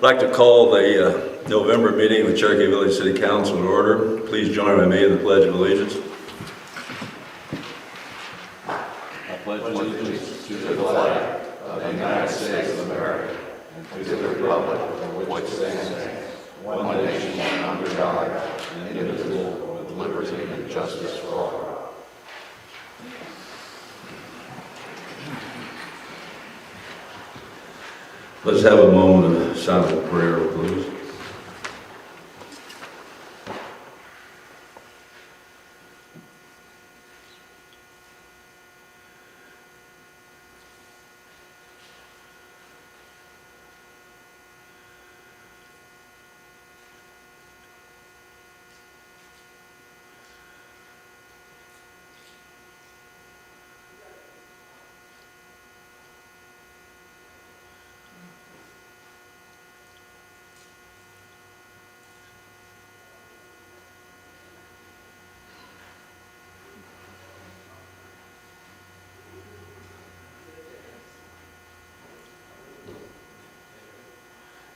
I'd like to call the November meeting of the Cherokee Village City Council in order. Please join me in the Pledge of Allegiance. I pledge allegiance to the flag of the United States of America and to the republic for which it stands, one nation under God, indivisible, with liberty and justice for all. Let's have a moment of silent prayer, please.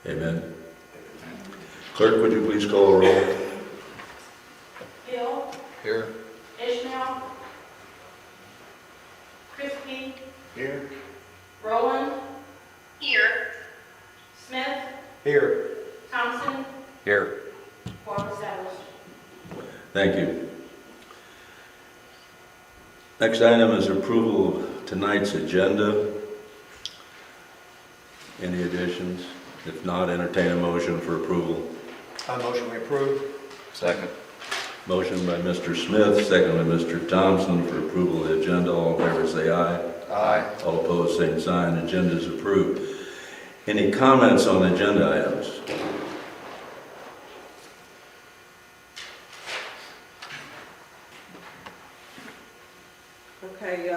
Amen. Clerk, would you please call a roll? Hill. Here. Ishmael. Crispy. Here. Rowland. Here. Smith. Here. Thompson. Here. Quorum established. Thank you. Next item is approval of tonight's agenda. Any additions? If not, entertain a motion for approval. I motion we approve. Second. Motion by Mr. Smith, second by Mr. Thompson for approval of the agenda. All in favor say aye. Aye. All opposed, same sign. Agenda is approved. Any comments on agenda items? Okay,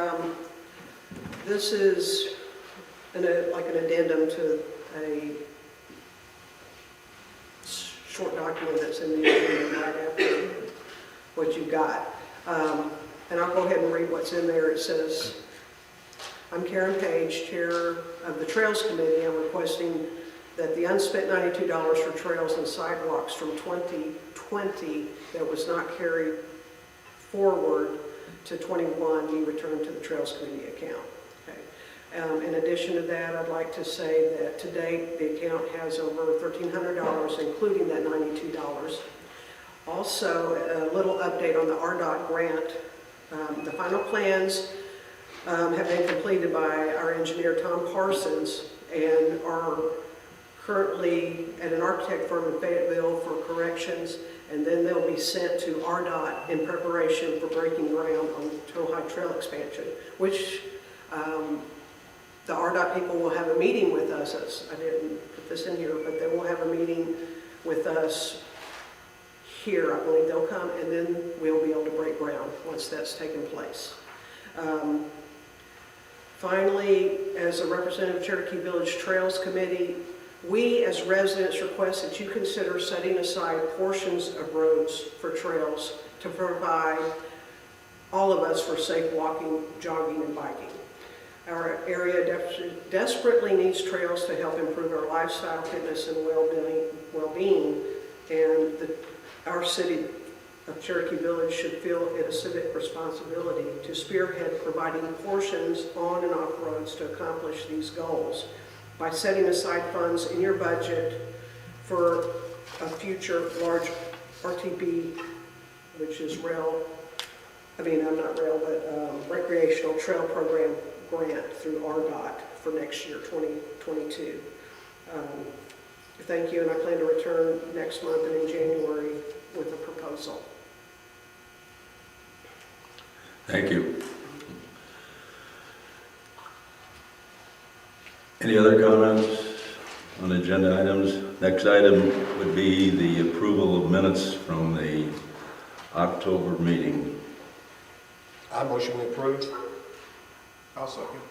this is like an addendum to a short document that's in the agenda right after what you've got. And I'll go ahead and read what's in there. It says, I'm Karen Page, Chair of the Trails Committee. I'm requesting that the unspent $92 for trails and sidewalks from 2020 that was not carried forward to 21 be returned to the Trails Committee account. Okay. In addition to that, I'd like to say that to date the account has over $1,300, including that $92. Also, a little update on the RDOT grant. The final plans have been completed by our engineer Tom Parsons and are currently at an architect firm in Fayetteville for corrections, and then they'll be sent to RDOT in preparation for breaking ground on Toe High Trail expansion, which the RDOT people will have a meeting with us. I didn't put this in here, but they will have a meeting with us here. I believe they'll come, and then we'll be able to break ground once that's taken place. Finally, as a representative of Cherokee Village Trails Committee, we as residents request that you consider setting aside portions of roads for trails to provide all of us for safe walking, jogging, and biking. Our area desperately needs trails to help improve our lifestyle, fitness, and well-being, and our city of Cherokee Village should feel it a civic responsibility to spearhead providing portions on and off roads to accomplish these goals by setting aside funds in your budget for a future large RTP, which is recreational trail program grant through RDOT for next year, 2022. Thank you, and I plan to return next month and in January with a proposal. Thank you. Any other comments on agenda items? Next item would be the approval of minutes from the October meeting. I motion we approve. I'll second.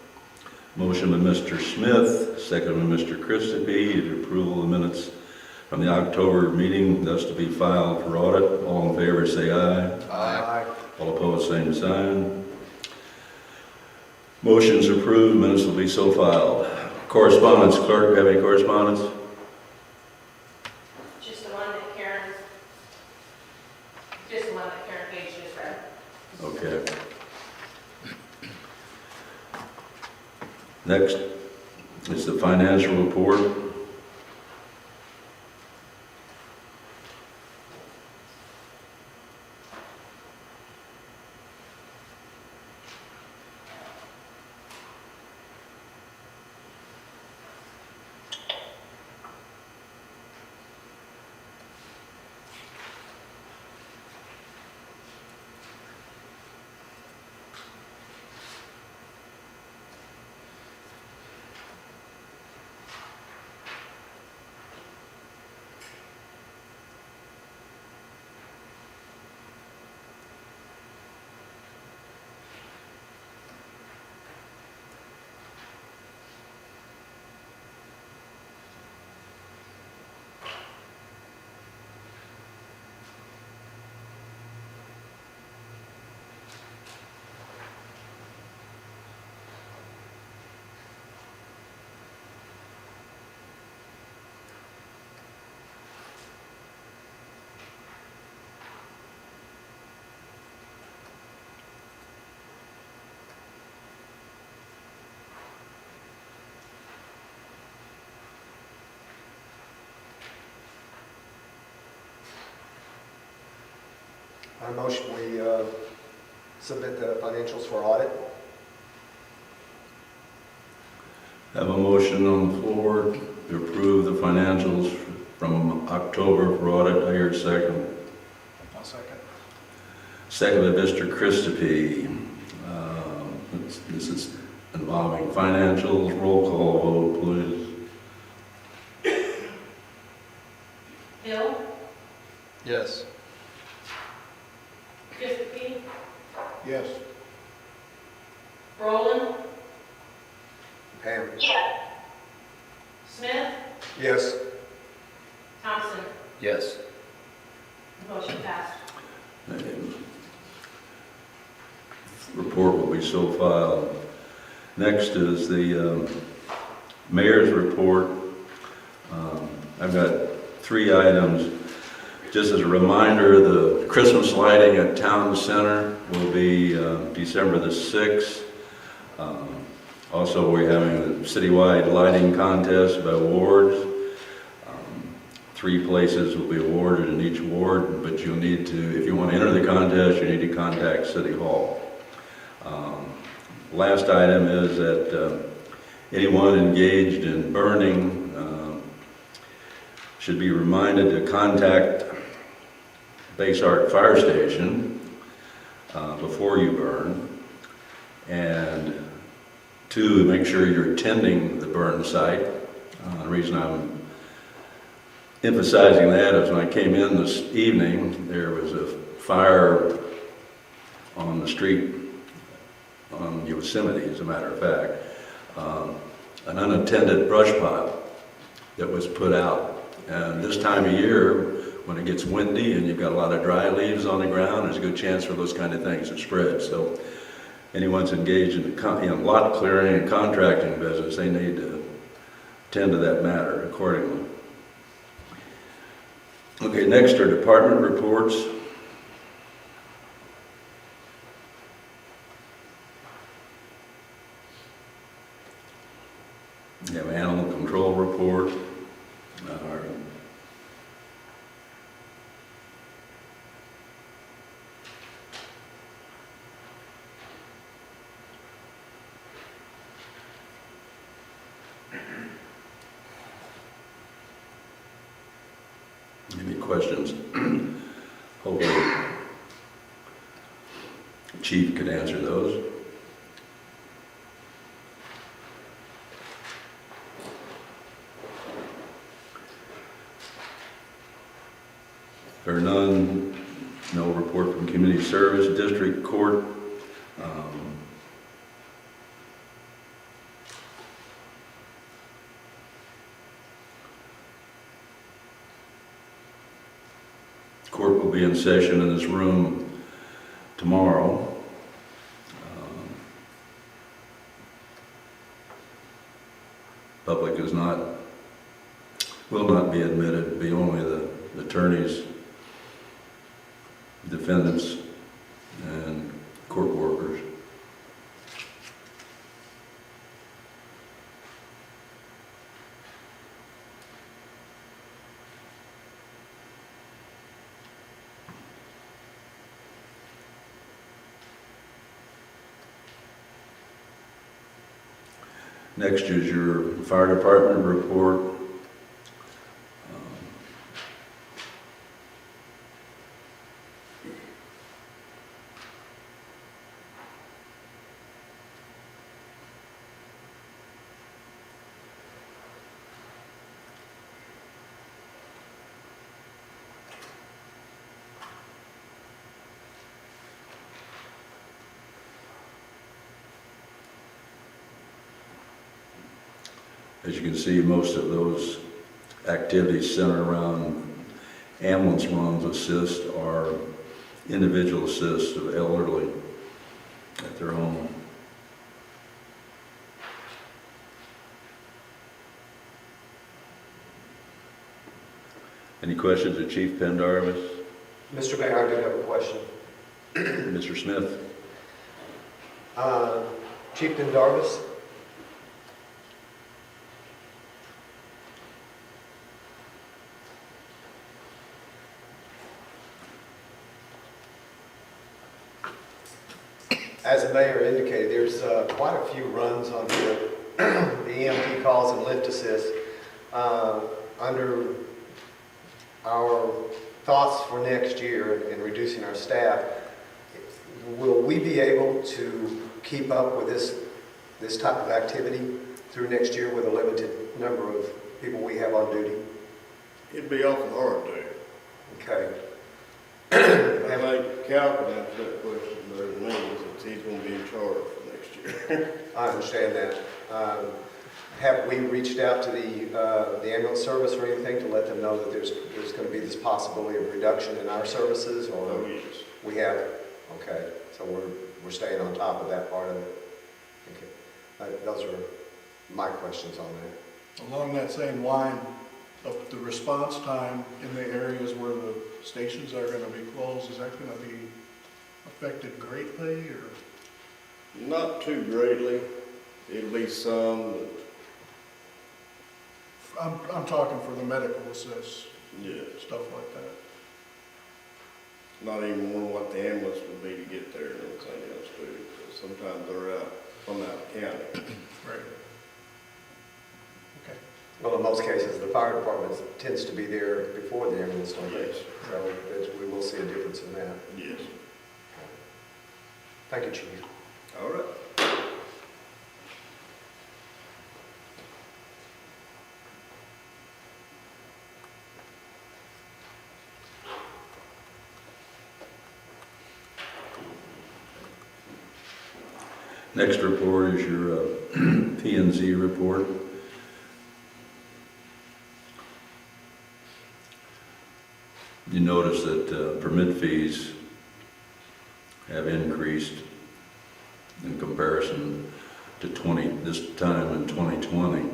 Motion by Mr. Smith, second by Mr. Christophe, to approval of minutes from the October meeting, thus to be filed for audit. All in favor say aye. Aye. All opposed, same sign. Motion's approved, minutes will be so filed. Correspondence, clerk, have any correspondence? Next is the financial report. I motion we submit the financials for audit. Have a motion on the floor to approve the financials from October for audit. I hear a second. I'll second. Second by Mr. Christophe. This is involving financials. Roll call vote, please. Hill, Yes. Christophe, Yes. Rowland, Pam? Smith, Yes. Thompson. Yes. Motion passed. Report will be so filed. Next is the mayor's report. I've got 3 items. Just as a reminder, the Christmas lighting at Town Center will be December the 6th. Also, we're having a citywide lighting contest by wards. 3 places will be awarded in each ward, but you'll need to, if you want to enter the contest, you need to contact City Hall. Last item is that anyone engaged in burning should be reminded to contact Base Arc Fire Station before you burn, and 2, make sure you're attending the burn site. The reason I'm emphasizing that is when I came in this evening, there was a fire on the street on Yosemite, as a matter of fact, an unattended brush pile that was put out. And this time of year, when it gets windy and you've got a lot of dry leaves on the ground, there's a good chance for those kind of things to spread. So anyone's engaged in the lot clearing and contracting business, they need to tend to that matter accordingly. Okay, next are department reports. We have animal control report. Any questions? Hopefully, Chief could answer those. If there are none, no report from Community Service District Court. Court will be in session in this room tomorrow. Public will not be admitted, be only the attorneys, defendants, and court workers. Next is your fire department report. As you can see, most of those activities center around ambulance runs assist or individual assist of elderly at their home. Any questions of Chief Pendarvis? Mr. Mayor, I do have a question. Mr. Smith? Chief Pendarvis? As the mayor indicated, there's quite a few runs on the EMT calls and lift assist. Under our thoughts for next year in reducing our staff, will we be able to keep up with this type of activity through next year with a limited number of people we have on duty? It'd be awful hard to. Okay. I think Cal can answer that question better than me, since he's going to be in charge for next year. I understand that. Have we reached out to the ambulance service or anything to let them know that there's going to be this possibility of reduction in our services? Or Oh, yes. we have? Okay, so we're staying on top of that part of it. Okay, those are my questions on that. Along that same line of the response time in the areas where the stations are going to be closed, is that going to be affected greatly, or? Not too greatly. It'll be some, I'm talking for the medical assist, yeah, stuff like that. not even more than what the ambulance would be to get there and everything else too. Because sometimes they're out from out of county. Right. Okay. Well, in most cases, the fire department tends to be there before the ambulance, don't they? Yes. So we will see a difference in that. Yes. Thank you, Chief. All right. Next report is your P&Z report. You notice that permit fees have increased in comparison to this time in 2020.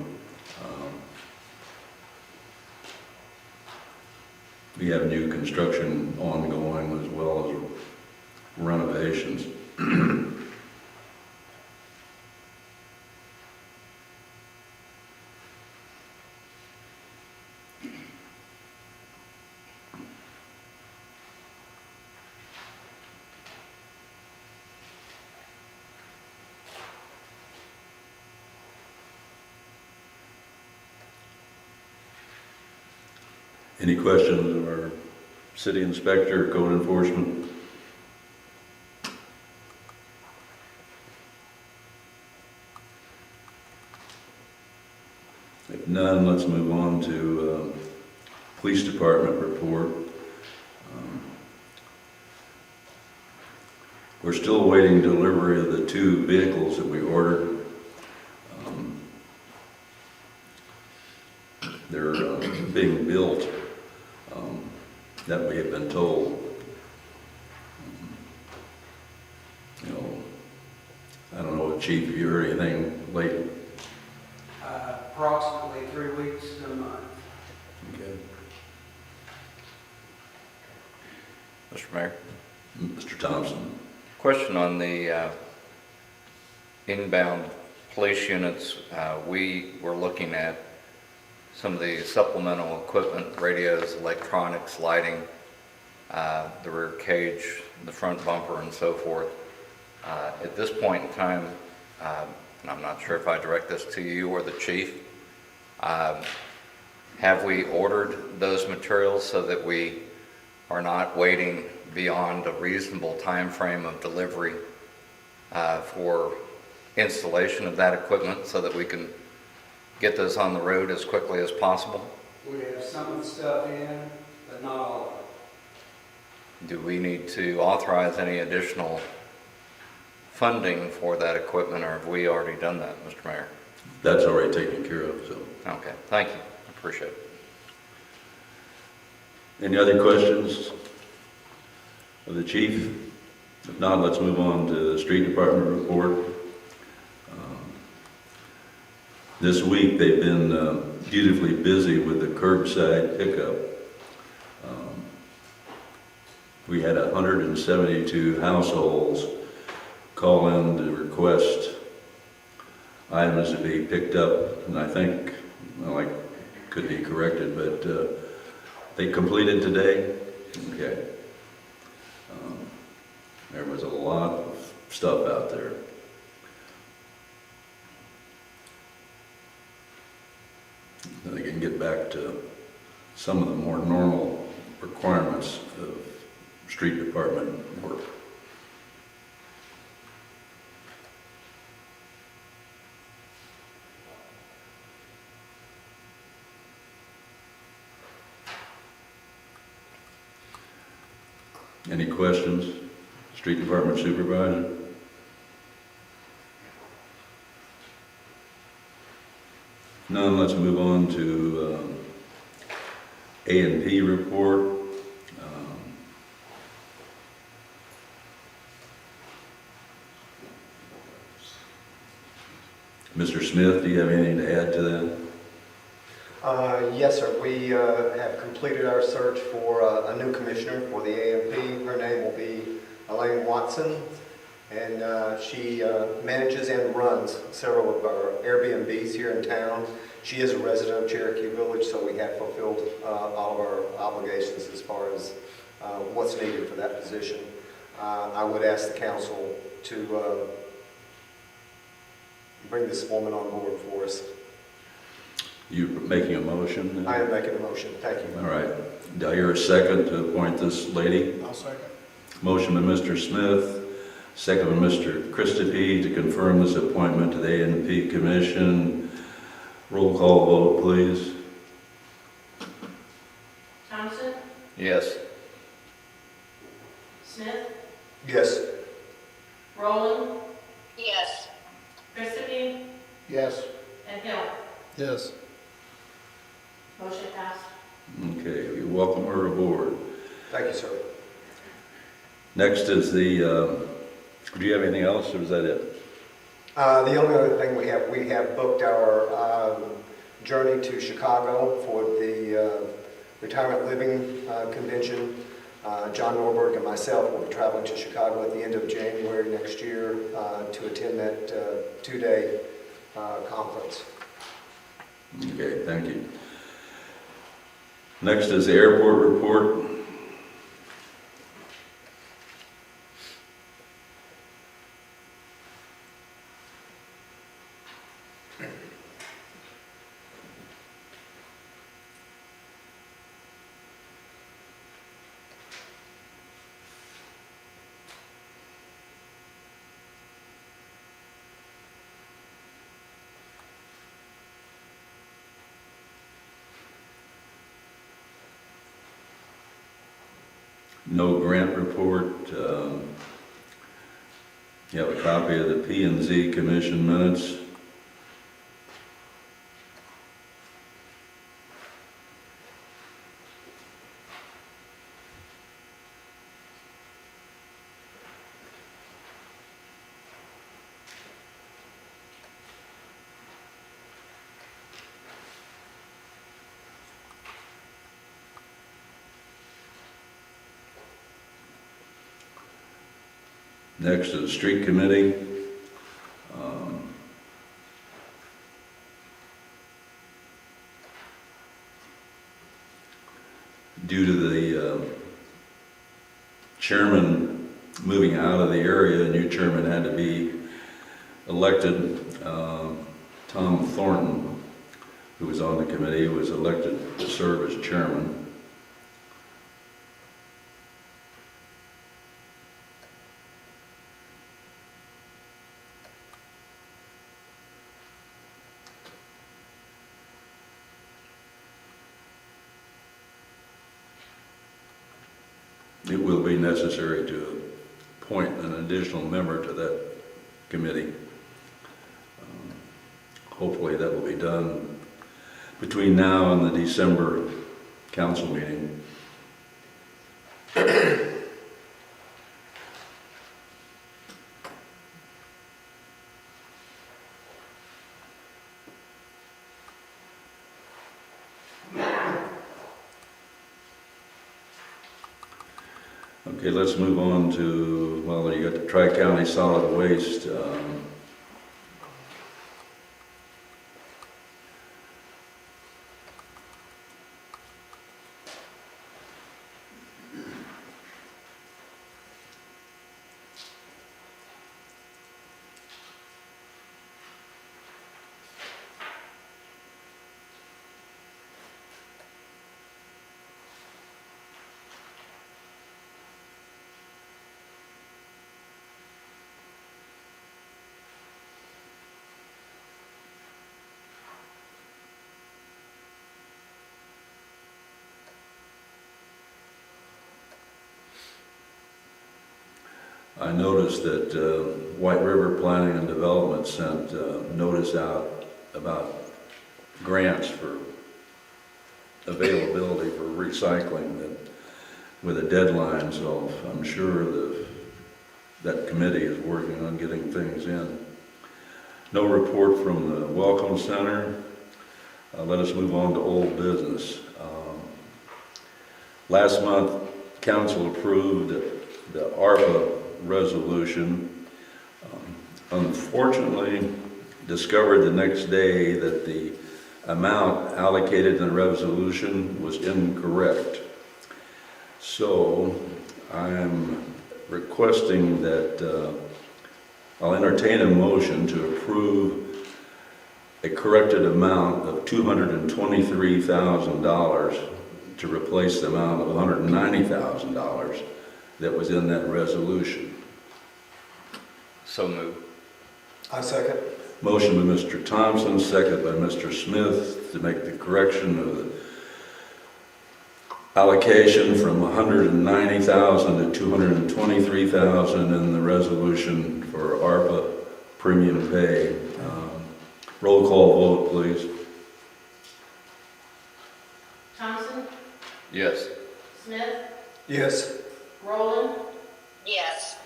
We have new construction ongoing as well as renovations. Any questions of our city inspector, code enforcement? If none, let's move on to police department report. We're still awaiting delivery of the 2 vehicles that we ordered. They're being built, that we have been told. I don't know, Chief, have you heard anything lately? Approximately 3 weeks to a month. Okay. Mr. Mayor, Mr. Thompson? question on the inbound police units. We were looking at some of the supplemental equipment, radios, electronics, lighting, the rear cage, the front bumper, and so forth. At this point in time, and I'm not sure if I direct this to you or the chief. Have we ordered those materials so that we are not waiting beyond a reasonable time frame of delivery for installation of that equipment so that we can get those on the road as quickly as possible? We have some of the stuff in, but not all of it. Do we need to authorize any additional funding for that equipment, or have we already done that, Mr. Mayor? That's already taken care of, so. Okay, thank you. I appreciate it. Any other questions of the chief? If not, let's move on to the street department report. This week, they've been beautifully busy with the curbside pickup. We had 172 households call in to request items to be picked up, and I think, well, I could be corrected, but they completed today. Okay. There was a lot of stuff out there. Then they can get back to some of the more normal requirements of street department work. Any questions? Street department supervisor? None. Let's move on to A&P report. Mr. Smith, do you have anything to add to that? Yes, sir. We have completed our search for a new commissioner for the AMP. Her name will be Elaine Watson, and she manages and runs several of our Airbnbs here in town. She is a resident of Cherokee Village, so we have fulfilled all of our obligations as far as what's needed for that position. I would ask the council to bring this woman on board for us. You making a motion? I am making a motion. Thank you. All right. Do I hear a second to appoint this lady? I'll second. Motion by Mr. Smith, second by Mr. Christophe to confirm this appointment to the A&P Commission. Roll call vote, please. Thompson, Yes. Smith, Yes. Rowland, Yes. Christophe, Yes. and Hill. Yes. Motion passed. Okay, we welcome her aboard. Thank you, sir. Next is the, do you have anything else, or is that it? The only other thing we have booked our journey to Chicago for the retirement living convention. John Norberg and myself will be traveling to Chicago at the end of January next year to attend that two-day conference. Okay, thank you. Next is the airport report. No grant report. You have a copy of the P&Z Commission minutes. Next is the street committee. Due to the chairman moving out of the area, a new chairman had to be elected Tom Thornton, who was on the committee, was elected to serve as chairman. It will be necessary to appoint an additional member to that committee. Hopefully that will be done between now and the December council meeting. Okay, let's move on to, well, you got the Tri-County Solid Waste. I noticed that White River Planning and Development sent notice out about grants for availability for recycling with a deadline, so I'm sure that committee is working on getting things in. No report from the Welcome Center. Let us move on to old business. Last month, council approved the ARPA resolution. Unfortunately, discovered the next day that the amount allocated in the resolution was incorrect. So I'm requesting that I'll entertain a motion to approve a corrected amount of $223,000 to replace the amount of $190,000 that was in that resolution. So moved. I second. Motion by Mr. Thompson, second by Mr. Smith to make the correction of the allocation from $190,000 to $223,000 in the resolution for ARPA premium pay. Roll call vote, please. Thompson, Yes. Smith, Yes. Rowland, yes,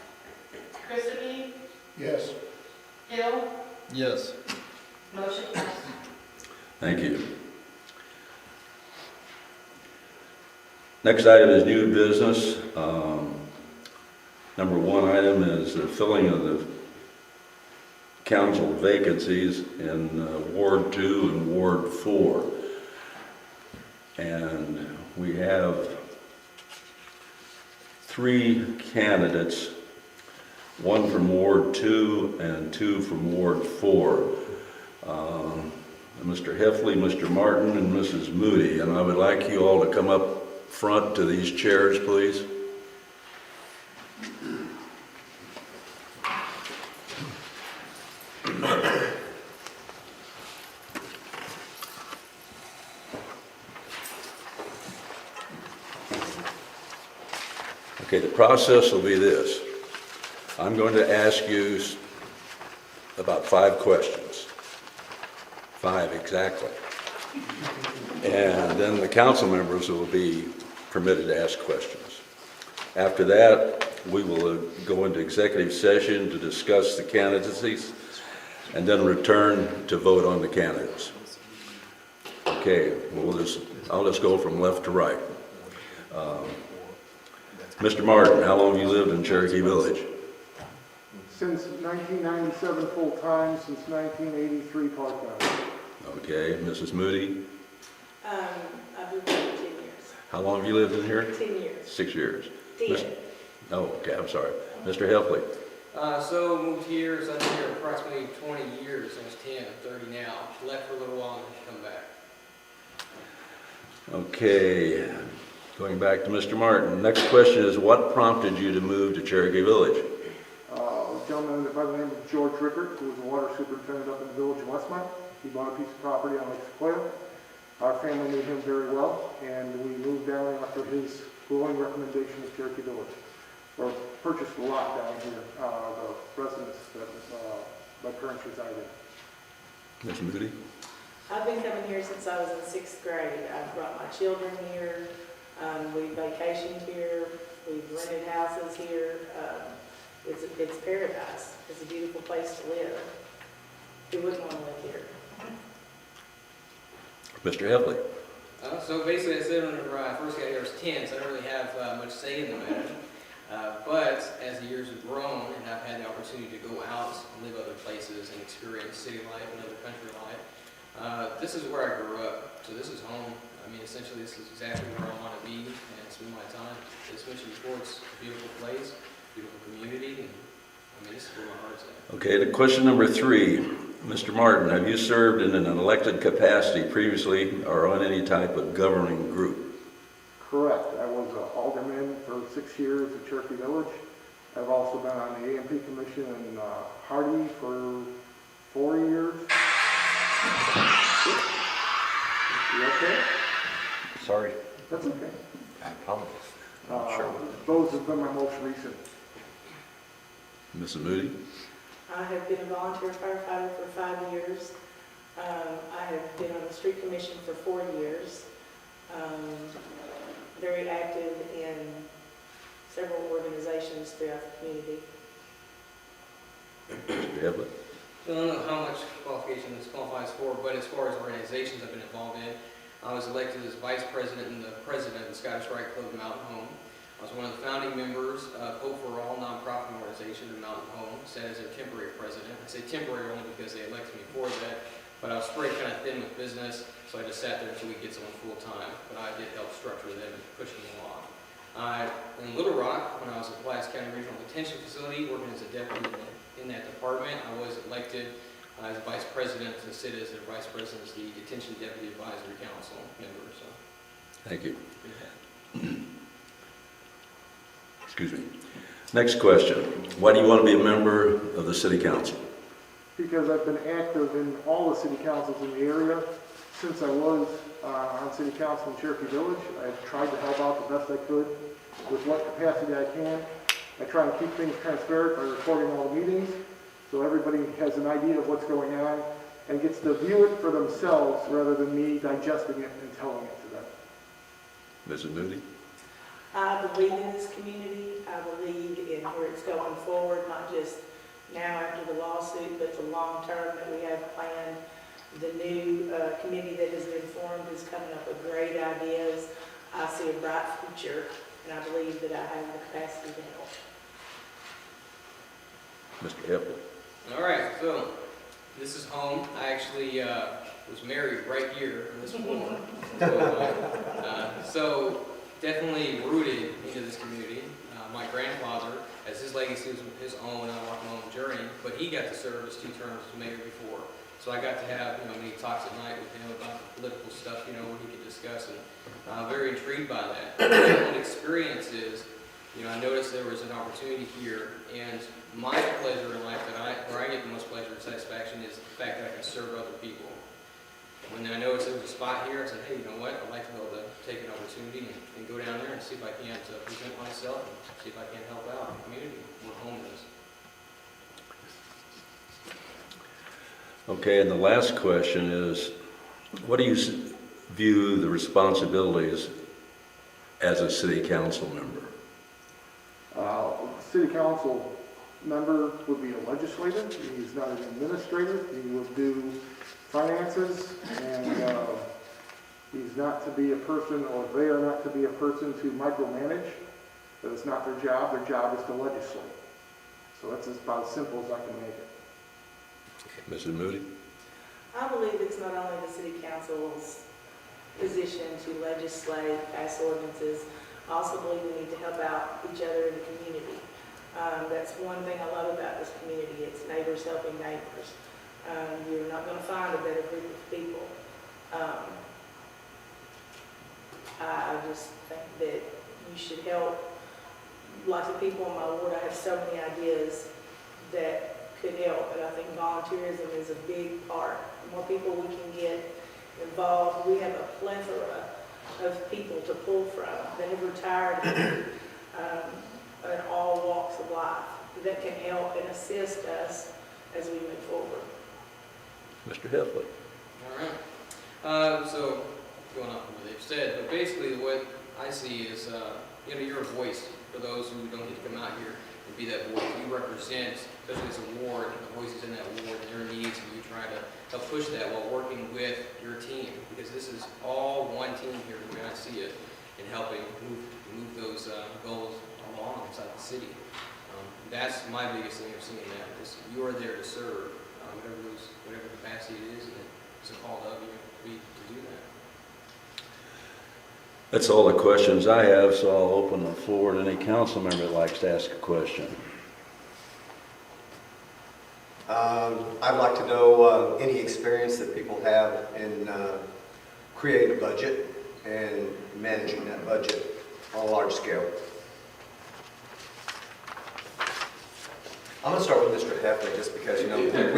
Christopher, Yes. Hill, Yes. motion passed. Thank you. Next item is new business. Number one item is the filling of the council vacancies in Ward 2 and Ward 4. And we have 3 candidates, 1 from Ward 2 and 2 from Ward 4. Mr. Heffley, Mr. Martin, and Mrs. Moody. And I would like you all to come up front to these chairs, please. Okay, the process will be this. I'm going to ask you about 5 questions. 5 exactly. And then the council members will be permitted to ask questions. After that, we will go into executive session to discuss the candidacies and then return to vote on the candidates. Okay, I'll just go from left to right. Mr. Martin, how long have you lived in Cherokee Village? Since 1997 full-time, since 1983 part-time. Okay, Mrs. Moody, I've been here 10 years. how long have you lived in here? 10 years. 6 years. 10. Oh, okay, I'm sorry. Mr. Heffley, So moved here, so I've been here approximately 20 years, almost 10, 30 now. Left for a little while and then come back. Okay, going back to Mr. Martin. Next question is, what prompted you to move to Cherokee Village? A gentleman by the name of George Rickert, who was a water superintendent up in the village of Westmont. He bought a piece of property on Lake Sequoia. Our family knew him very well, and we moved down after his glowing recommendation of Cherokee Village. Or purchased a lot down here, the residence that my parents reside in. Ms. Moody? I've been coming here since I was in 6th grade. I've brought my children here. We vacationed here. We've rented houses here. It's paradise. It's a beautiful place to live. Who wouldn't want to live here? Mr. Heffley? So basically, I said whenever I first got here, I was 10, so I don't really have much say in the matter. But as the years have grown and I've had the opportunity to go out and live other places and experience city life and other country life, this is where I grew up. So this is home. I mean, essentially, this is exactly where I want to be and spend my time. As mentioned before, it's a beautiful place, beautiful community, and I mean, this is where my heart's at. Okay, to question number 3. Mr. Martin, have you served in an elected capacity previously or on any type of governing group? Correct. I was an alderman for 6 years at Cherokee Village. I've also been on the AMP Commission in Hardy for 4 years. You okay? Sorry, That's okay. I apologize. Not sure. Those have been my most recent. Mrs. Moody? I have been a volunteer firefighter for 5 years. I have been on the street commission for 4 years. Very active in several organizations throughout the community. Mr. Heffley? I don't know how much qualification this qualifies for, but as far as organizations I've been involved in, I was elected as vice president and the president of the Scottish Rite Club Mountain Home. I was one of the founding members of Hope for All nonprofit organization in Mountain Home, sat as their temporary president. I say temporary only because they elected me for that, but I was spread kind of thin with business, so I just sat there until we get someone full time. But I did help structure them and push them along. In Little Rock, when I was at Pulaski County Regional Detention Facility, working as a deputy in that department, I was elected as vice president to sit as their vice president as the Detention Deputy Advisory Council member. So, Thank you. Excuse me. Next question. Why do you want to be a member of the City Council? Because I've been active in all the city councils in the area. Since I was on city council in Cherokee Village, I've tried to help out the best I could with what capacity I can. I try and keep things transparent by recording all the meetings, so everybody has an idea of what's going on and gets to view it for themselves rather than me digesting it and telling it to them. Mrs. Moody? I believe in this community. I believe in where it's going forward, not just now after the lawsuit, but the long term that we have planned. The new committee that has been formed is coming up with great ideas. I see a bright future, and I believe that I have the capacity to help. Mr. Heffley? all right, so this is home. I actually was married right here on this floor. So definitely rooted into this community. My grandfather, as his legacy was his own, I walked my own journey, but he got to serve his 2 terms as mayor before. So I got to have, many talks at night with him about the political stuff, where he could discuss, and I'm very intrigued by that. One experience is, I noticed there was an opportunity here, and my pleasure in life, where I get the most pleasure and satisfaction, is the fact that I can serve other people. When I noticed there was a spot here, I said, hey, you know what, I'd like to be able to take an opportunity and go down there and see if I can present myself and see if I can help out the community where home is. Okay, and the last question is, what do you view the responsibilities as a city council member? City council member would be a legislator. He's not an administrator. He would do finances, and he's not to be a person, or they are not to be a person to micromanage. That is not their job. Their job is to legislate. So that's about as simple as I can make it. Mrs. Moody? I believe it's not only the city council's position to legislate, pass ordinances. I also believe we need to help out each other in the community. That's one thing I love about this community. It's neighbors helping neighbors. You're not going to find a better group of people. I just think that you should help. Lots of people in my ward, I have so many ideas that could help, and I think volunteerism is a big part. The more people we can get involved, we have a plethora of people to pull from that have retired in all walks of life that can help and assist us as we move forward. Mr. Heffley. All right. So, going off of what they've said, but basically what I see is, you're a voice for those who don't get to come out here and be that voice. You represent, especially as a ward, the voices in that ward, their needs, and you try to help push that while working with your team, because this is all one team here, the way I see it, in helping move those goals along inside the city. That's my biggest thing of seeing that, is you are there to serve, whatever capacity it is, and it's a call to you to do that. That's all the questions I have, so I'll open the floor to any council member that likes to ask a question. I'd like to know any experience that people have in creating a budget and managing that budget on a large scale. I'm going to start with Mr. Heffley, just because, we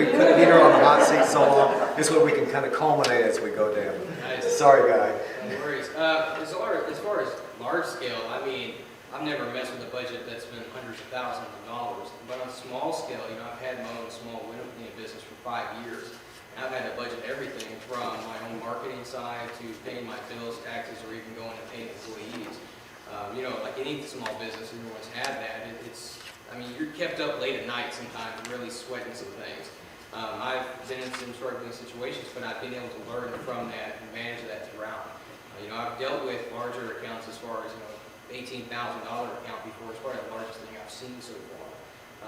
couldn't get her on the hot seat so long. This way we can kind of culminate as we go down. Nice. Sorry, guy. No worries. As far as large scale, I've never messed with a budget that's been hundreds of thousands of dollars. But on a small scale, I've had my own small window cleaning business for 5 years. And I've had to budget everything from my own marketing side to paying my bills, taxes, or even going to paying employees. Like any small business, everyone's had that. You're kept up late at night sometimes, really sweating some things. I've been in some struggling situations, but I've been able to learn from that and manage that throughout. I've dealt with larger accounts as far as, $18,000 account before. It's probably the largest thing I've seen so far.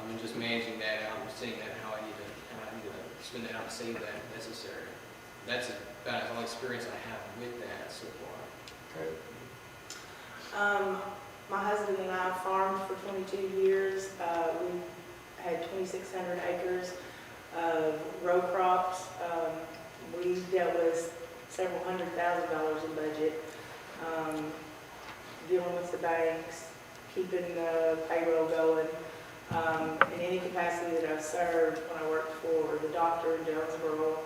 And just managing that out and seeing that how I need to spend that out and save that if necessary. That's about all experience I have with that so far. Okay. My husband and I farmed for 22 years. We've had 2,600 acres of row crops. We dealt with several $100,000 in budget, dealing with the banks, keeping the payroll going. In any capacity that I've served, when I worked for the doctor in Jonesboro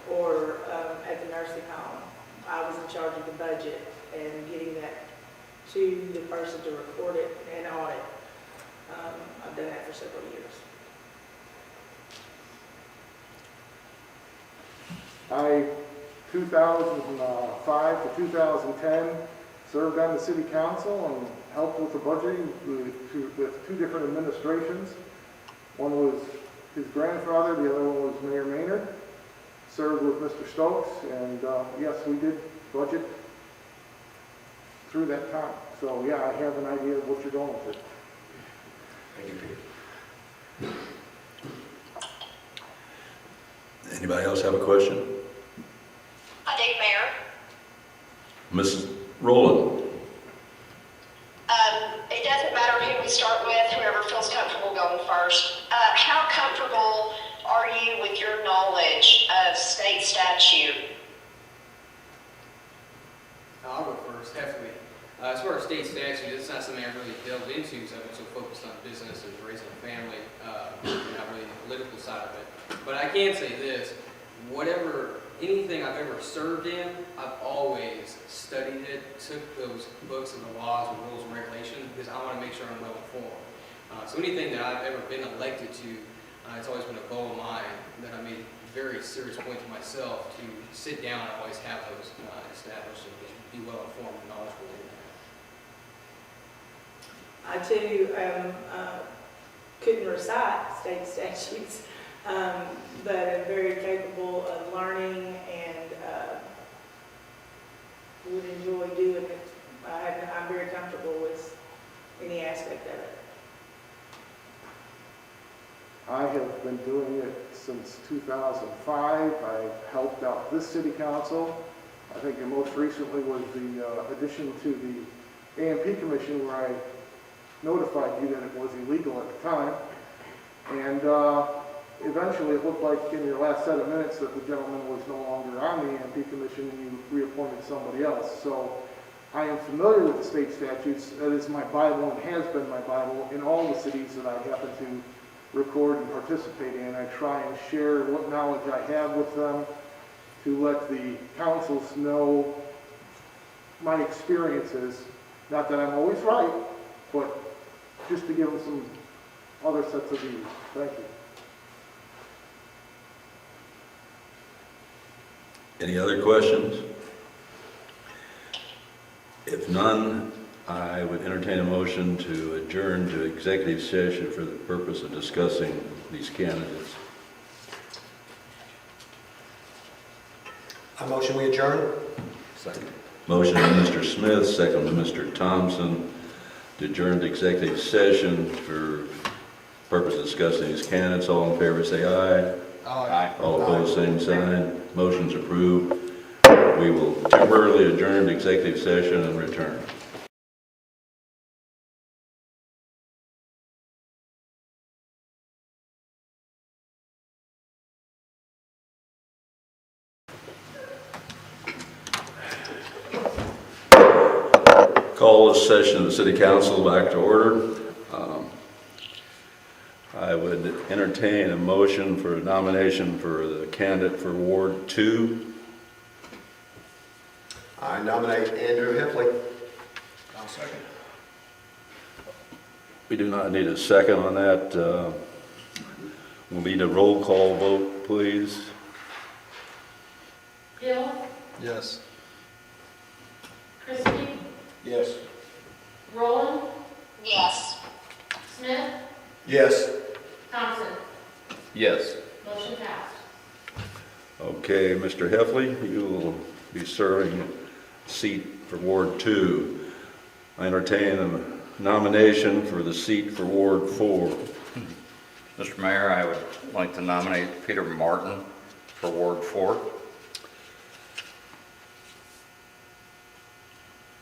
or at the nursing home, I was in charge of the budget and getting that to the person to record it and audit. I've done that for several years. I, 2005 to 2010, served on the city council and helped with the budgeting with two different administrations. One was his grandfather, the other one was Mayor Maynard. Served with Mr. Stokes, and yes, we did budget through that time. So yeah, I have an idea of what you're going with it. Thank you, Pete. Anybody else have a question? Dave Mayor. Mrs. Rowland. It doesn't matter who we start with, whoever feels comfortable going first. How comfortable are you with your knowledge of state statute? I'll go first, definitely. As far as state statute, it's not something I really delved into because I've been so focused on business and raising a family, and not really the political side of it. But I can say this, anything I've ever served in, I've always studied it, took those books and the laws and rules and regulations because I want to make sure I'm well informed. So anything that I've ever been elected to, it's always been a goal of mine that I made a very serious point to myself to sit down and always have those established and be well informed and knowledgeable in that. I too couldn't recite state statutes, but I'm very capable of learning and would enjoy doing it. I'm very comfortable with any aspect of it. I have been doing it since 2005. I've helped out this city council. I think the most recently was the addition to the A&P Commission, where I notified you that it was illegal at the time. And eventually, it looked like in your last set of minutes that the gentleman was no longer on the EMP commission and you reappointed somebody else. So I am familiar with the state statutes. That is my Bible and has been my Bible in all the cities that I happen to record and participate in. I try and share what knowledge I have with them to let the councils know my experiences. Not that I'm always right, but just to give them some other sets of views. Thank you. Any other questions? If none, I would entertain a motion to adjourn to executive session for the purpose of discussing these candidates. I motion we adjourn. Second. Motion by Mr. Smith, second by Mr. Thompson, to adjourn to executive session for purpose of discussing these candidates. All in favor say aye. Aye. All opposed, same sign. Motion's approved. We will temporarily adjourn to executive session and return. Call this session of the City Council back to order. I would entertain a motion for a nomination for the candidate for Ward 2. I nominate Andrew Heffley. I'll second. We do not need a second on that. We'll need a roll call vote, please. Bill, Yes. Christie, Yes. Roland, Yes. Smith, Yes. Thompson. Yes. Motion passed. Okay, Mr. Heffley, you will be serving a seat for Ward 2. I entertain a nomination for the seat for Ward 4. Mr. Mayor, I would like to nominate Peter Martin for Ward 4.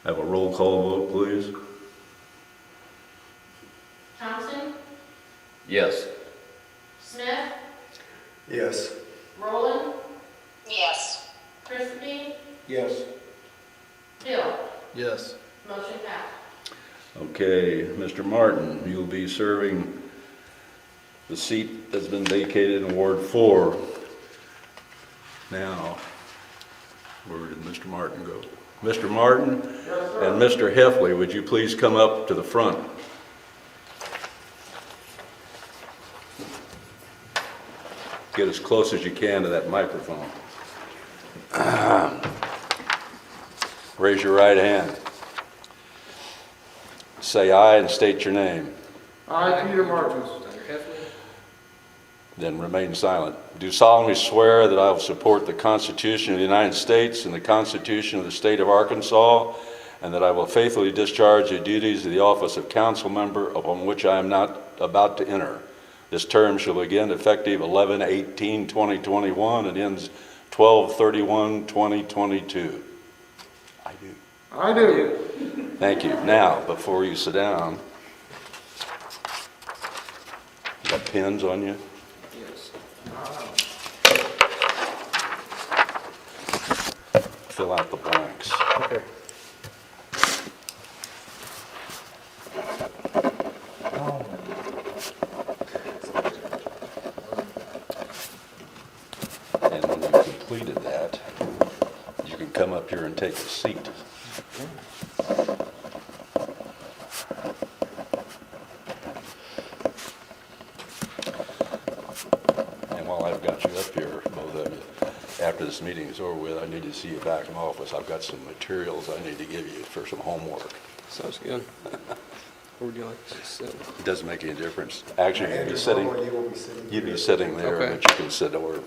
Have a roll call vote, please. Thompson, Yes. Smith, Yes. Roland, Yes. Christie, Yes. Bill. Yes. Motion passed. Okay, Mr. Martin, you'll be serving the seat that's been vacated in Ward 4. Now, where did Mr. Martin go? Mr. Martin and Mr. Heffley, would you please come up to the front? Get as close as you can to that microphone. Raise your right hand. Say aye and state your name. I, Peter Martin, Dr. Heffley? Then remain silent. Do solemnly swear that I will support the Constitution of the United States and the Constitution of the State of Arkansas, and that I will faithfully discharge the duties of the office of council member upon which I am not about to enter. This term shall begin effective 11/18/2021 and ends 12/31/2022. I do. I do. Thank you. Now, before you sit down, you got pens on you? Yes. Fill out the blanks. Okay. And when you've completed that, you can come up here and take a seat. And while I've got you up here, both of you, after this meeting is over with, I need to see you back in office. I've got some materials I need to give you for some homework. Sounds good. Where would you like to sit? It doesn't make any difference. Actually, Andrew, you'd you will be sitting. be sitting there, Okay. but you can sit over.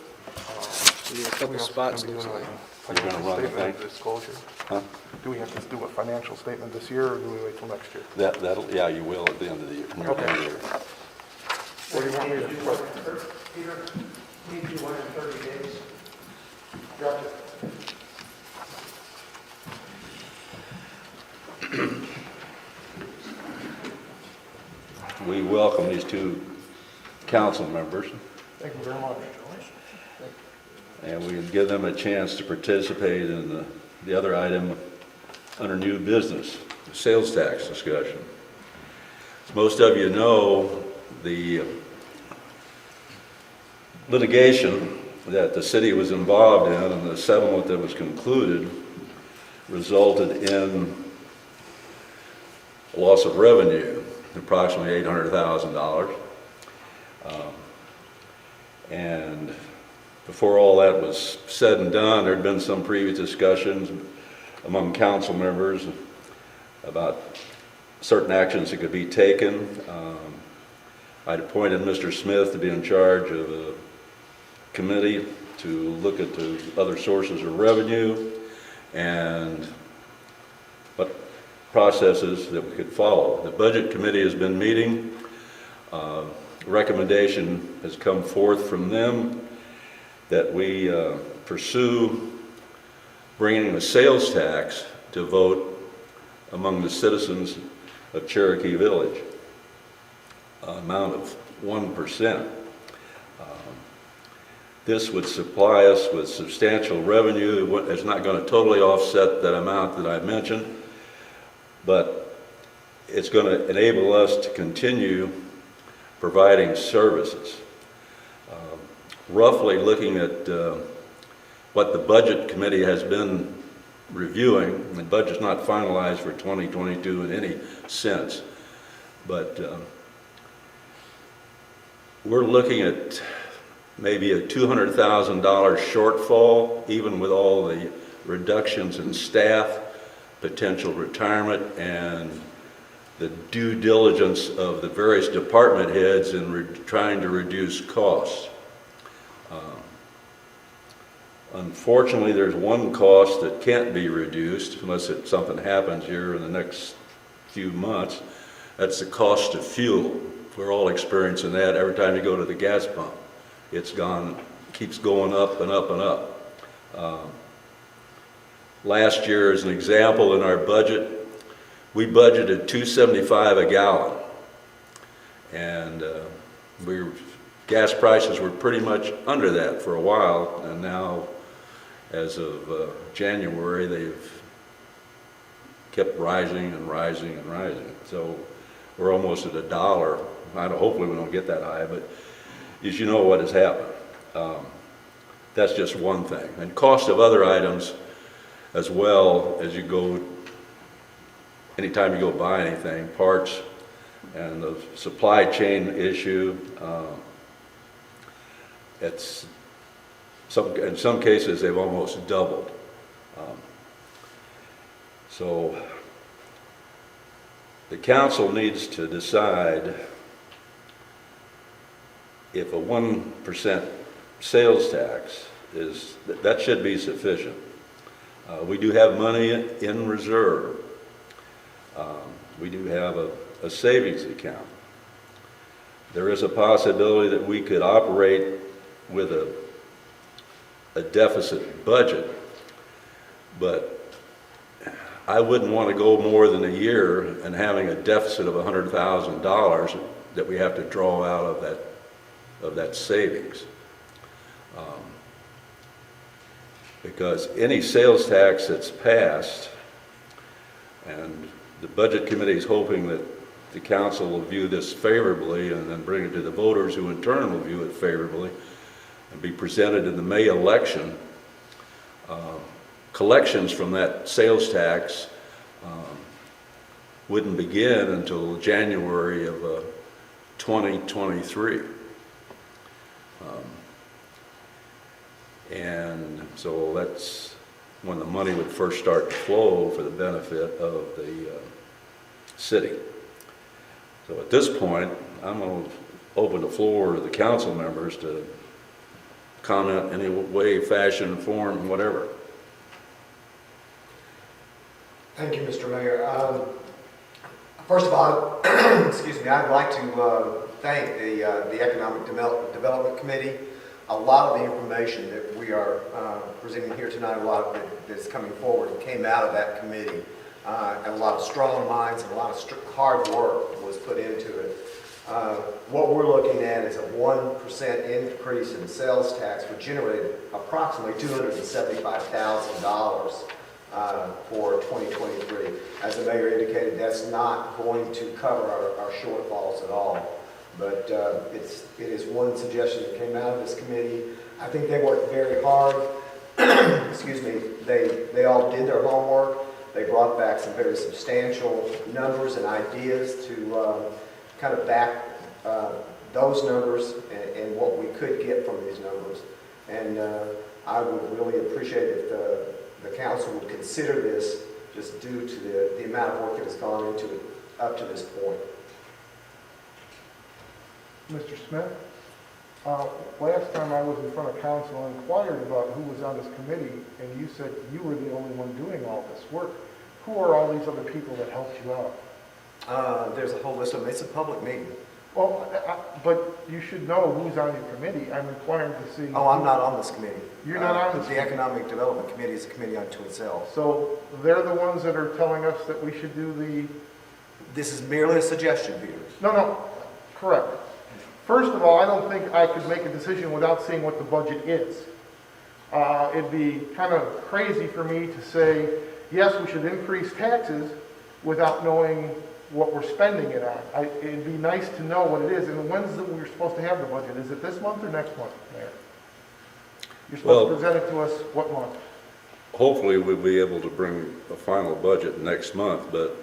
We need a couple spots, looks like. You're gonna run the thing? Disclosure. Huh? Do we have to do a financial statement this year, or do we wait till next year? That'll, yeah, you will at the end of the year. Near the end of the year. Or do you want me to? Peter, need you 130 days. Gotcha. we welcome these two council members, Thank you very much. and we give them a chance to participate in the other item under new business, the sales tax discussion. As most of you know, the litigation that the city was involved in and the settlement that was concluded resulted in a loss of revenue, approximately $800,000. And before all that was said and done, there had been some previous discussions among council members about certain actions that could be taken. I'd appointed Mr. Smith to be in charge of a committee to look at the other sources of revenue and what processes that we could follow. The budget committee has been meeting. Recommendation has come forth from them that we pursue bringing a sales tax to vote among the citizens of Cherokee Village, an amount of 1%. This would supply us with substantial revenue. It's not going to totally offset that amount that I mentioned, but it's going to enable us to continue providing services. Roughly looking at what the budget committee has been reviewing, the budget's not finalized for 2022 in any sense, but we're looking at maybe a $200,000 shortfall, even with all the reductions in staff, potential retirement, and the due diligence of the various department heads in trying to reduce costs. Unfortunately, there's one cost that can't be reduced unless something happens here in the next few months. That's the cost of fuel. We're all experiencing that every time you go to the gas pump. It's keeps going up and up and up. Last year, as an example, in our budget, we budgeted $2.75 a gallon, and gas prices were pretty much under that for a while, and now, as of January, they've kept rising and rising and rising. So we're almost at $1. Hopefully we don't get that high, but as you know what has happened. That's just one thing. And cost of other items as well, as you go, anytime you go buy anything, parts and the supply chain issue, in some cases they've almost doubled. So the council needs to decide if a 1% sales tax that should be sufficient. We do have money in reserve. We do have a savings account. There is a possibility that we could operate with a deficit budget, but I wouldn't want to go more than a year and having a deficit of $100,000 that we have to draw out of that savings. Because any sales tax that's passed, and the budget committee is hoping that the council will view this favorably and then bring it to the voters, who in turn will view it favorably and be presented in the May election. Collections from that sales tax wouldn't begin until January of 2023. And so that's when the money would first start to flow for the benefit of the city. So at this point, I'm going to open the floor to the council members to comment any way, fashion, form, whatever. Thank you, Mr. Mayor. First of all, excuse me, I'd like to thank the Economic Development Committee. A lot of the information that we are presenting here tonight, a lot of it that's coming forward, came out of that committee. And a lot of strong minds and a lot of hard work was put into it. What we're looking at is a 1% increase in sales tax would generate approximately $275,000 for 2023. As the mayor indicated, that's not going to cover our shortfalls at all. But it is one suggestion that came out of this committee. I think they worked very hard. Excuse me. They all did their homework. They brought back some very substantial numbers and ideas to kind of back those numbers and what we could get from these numbers. And I would really appreciate if the council would consider this, just due to the amount of work that has gone into it up to this point. Mr. Smith, last time I was in front of council and inquired about who was on this committee, and you said you were the only one doing all this work. Who are all these other people that helped you out? There's a whole list of them. It's a public meeting. Well, but you should know who's on your committee. I'm inquiring to see. Oh, I'm not on this committee. You're not on this The Economic Development Committee is a committee unto itself. So they're the ones that are telling us that we should do the... This is merely a suggestion, Peter. No, correct. First of all, I don't think I could make a decision without seeing what the budget is. It'd be kind of crazy for me to say, yes, we should increase taxes without knowing what we're spending it on. It'd be nice to know what it is. And when's we're supposed to have the budget? Is it this month or next month, Mayor? You're supposed to present it to us what month? Hopefully we'll be able to bring a final budget next month, but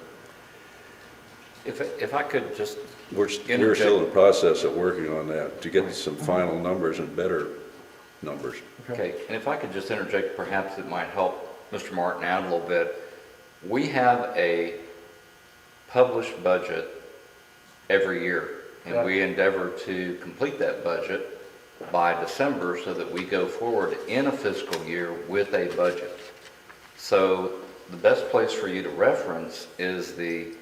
If I could just we're still in the process of working on that to get some final numbers and better numbers. Okay, and if I could just interject, perhaps it might help Mr. Martin out a little bit. We have a published budget every year, and we endeavor to complete that budget by December so that we go forward in a fiscal year with a budget. So the best place for you to reference is the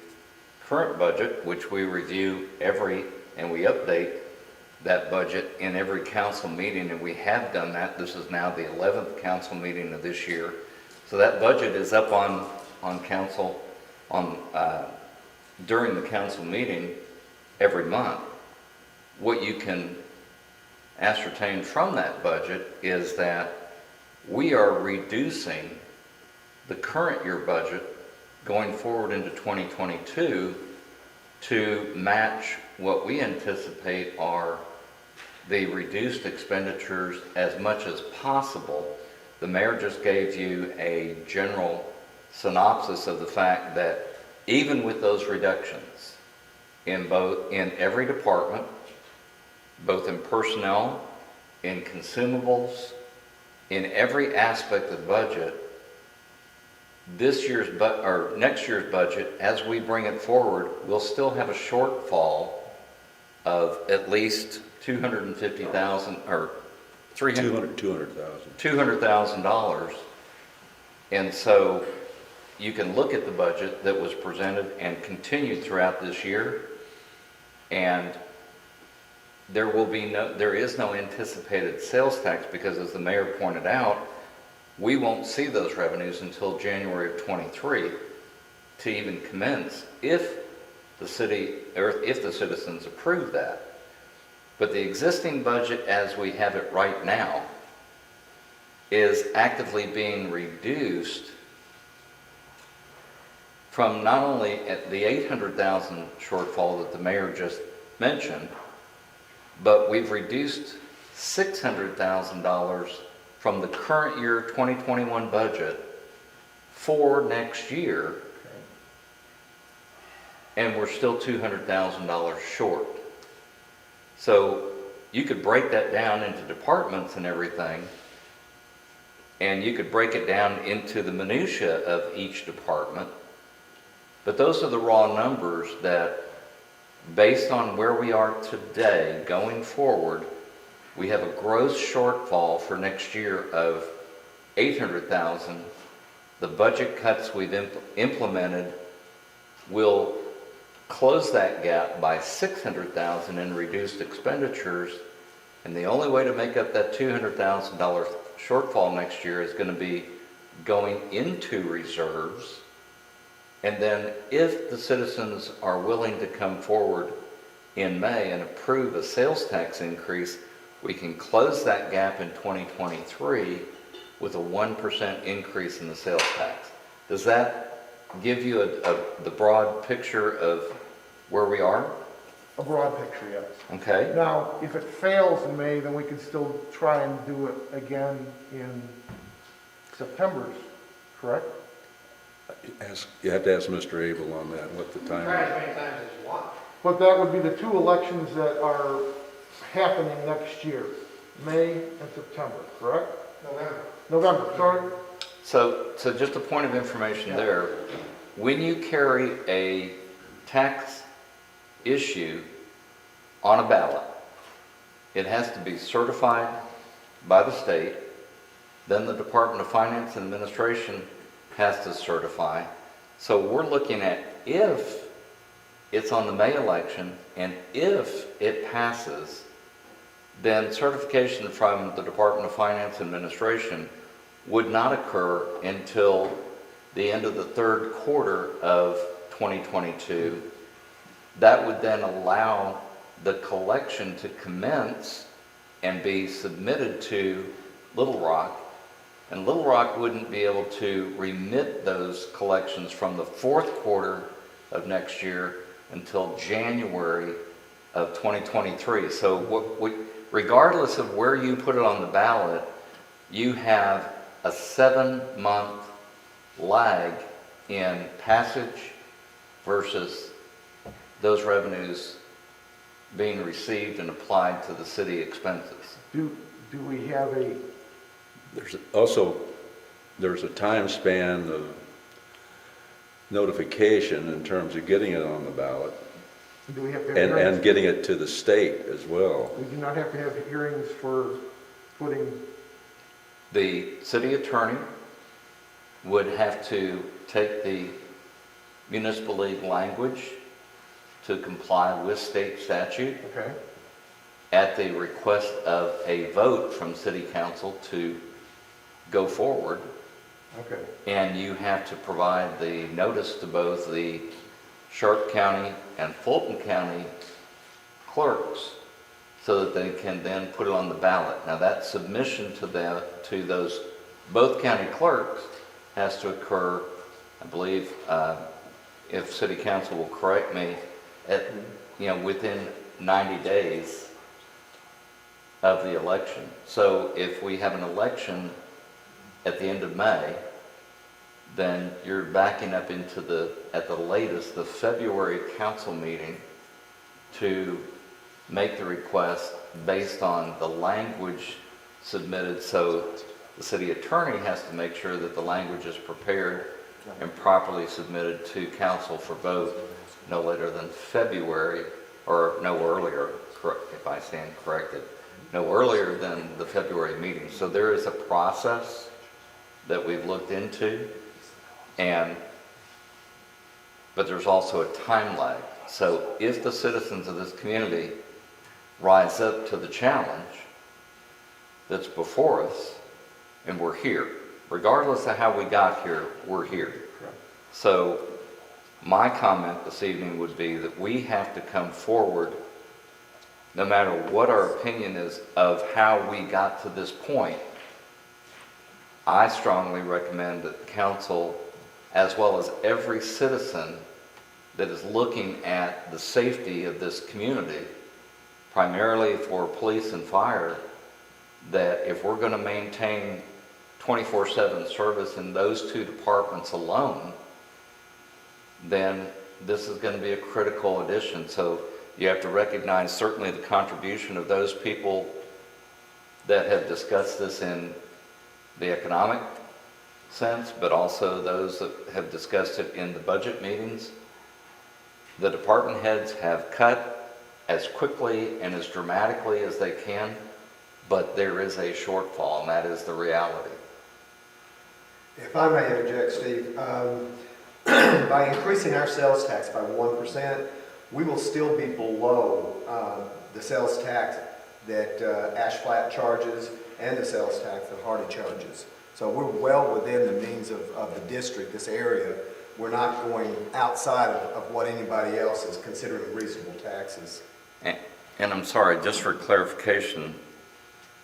current budget, which we review and we update that budget in every council meeting, and we have done that. This is now the 11th council meeting of this year. So that budget is up on council during the council meeting every month. What you can ascertain from that budget is that we are reducing the current year budget going forward into 2022 to match what we anticipate are the reduced expenditures as much as possible. The mayor just gave you a general synopsis of the fact that even with those reductions in every department, both in personnel, in consumables, in every aspect of the budget, next year's budget, as we bring it forward, we'll still have a shortfall of at least $250,000 or $200,000. And so you can look at the budget that was presented and continued throughout this year, and there is no anticipated sales tax because, as the mayor pointed out, we won't see those revenues until January of 23 to even commence if the citizens approve that. But the existing budget as we have it right now is actively being reduced from not only at the $800,000 shortfall that the mayor just mentioned, but we've reduced $600,000 from the current year 2021 budget for next year, and we're still $200,000 short. So you could break that down into departments and everything, and you could break it down into the minutia of each department, but those are the raw numbers that, based on where we are today going forward, we have a gross shortfall for next year of $800,000. The budget cuts we've implemented will close that gap by $600,000 in reduced expenditures, and the only way to make up that $200,000 shortfall next year is going to be going into reserves. And then if the citizens are willing to come forward in May and approve a sales tax increase, we can close that gap in 2023 with a 1% increase in the sales tax. Does that give you the broad picture of where we are? A broad picture, yes. Okay. Now, if it fails in May, then we can still try and do it again in September's, correct? You have to ask Mr. Abel on that, what the time Try is. as many times as you want. But that would be the two elections that are happening next year, May and September, correct? November, sorry. So just a point of information there, when you carry a tax issue on a ballot, it has to be certified by the state, then the Department of Finance and Administration has to certify. So we're looking at if it's on the May election and if it passes, then certification from the Department of Finance and Administration would not occur until the end of the third quarter of 2022. That would then allow the collection to commence and be submitted to Little Rock, and Little Rock wouldn't be able to remit those collections from the fourth quarter of next year until January of 2023. So regardless of where you put it on the ballot, you have a 7-month lag in passage versus those revenues being received and applied to the city expenses. Do we have a, There's a time span of notification in terms of getting it on the ballot do we have to have and hearings? getting it to the state as well. We do not have to have hearings for putting, The city attorney would have to take the municipal league language to comply with state statute okay, at the request of a vote from city council to go forward. okay. And you have to provide the notice to both the Sharp County and Fulton County clerks so that they can then put it on the ballot. Now that submission to those both county clerks has to occur, I believe, if city council will correct me, within 90 days of the election. So if we have an election at the end of May, then you're backing up into at the latest, the February council meeting to make the request based on the language submitted. So the city attorney has to make sure that the language is prepared and properly submitted to council for vote no later than February, or no earlier, if I stand corrected, no earlier than the February meeting. So there is a process that we've looked into, but there's also a time lag. So if the citizens of this community rise up to the challenge that's before us, and we're here, regardless of how we got here, we're here. So my comment this evening would be that we have to come forward, no matter what our opinion is of how we got to this point. I strongly recommend that the council, as well as every citizen that is looking at the safety of this community, primarily for police and fire, that if we're going to maintain 24/7 service in those two departments alone, then this is going to be a critical addition. So you have to recognize certainly the contribution of those people that have discussed this in the economic sense, but also those that have discussed it in the budget meetings. The department heads have cut as quickly and as dramatically as they can, but there is a shortfall, and that is the reality. If I may interject, Steve, by increasing our sales tax by 1%, we will still be below the sales tax that Ash Flat charges and the sales tax that Hardy charges. So we're well within the means of the district, this area. We're not going outside of what anybody else is considering reasonable taxes. And I'm sorry, just for clarification,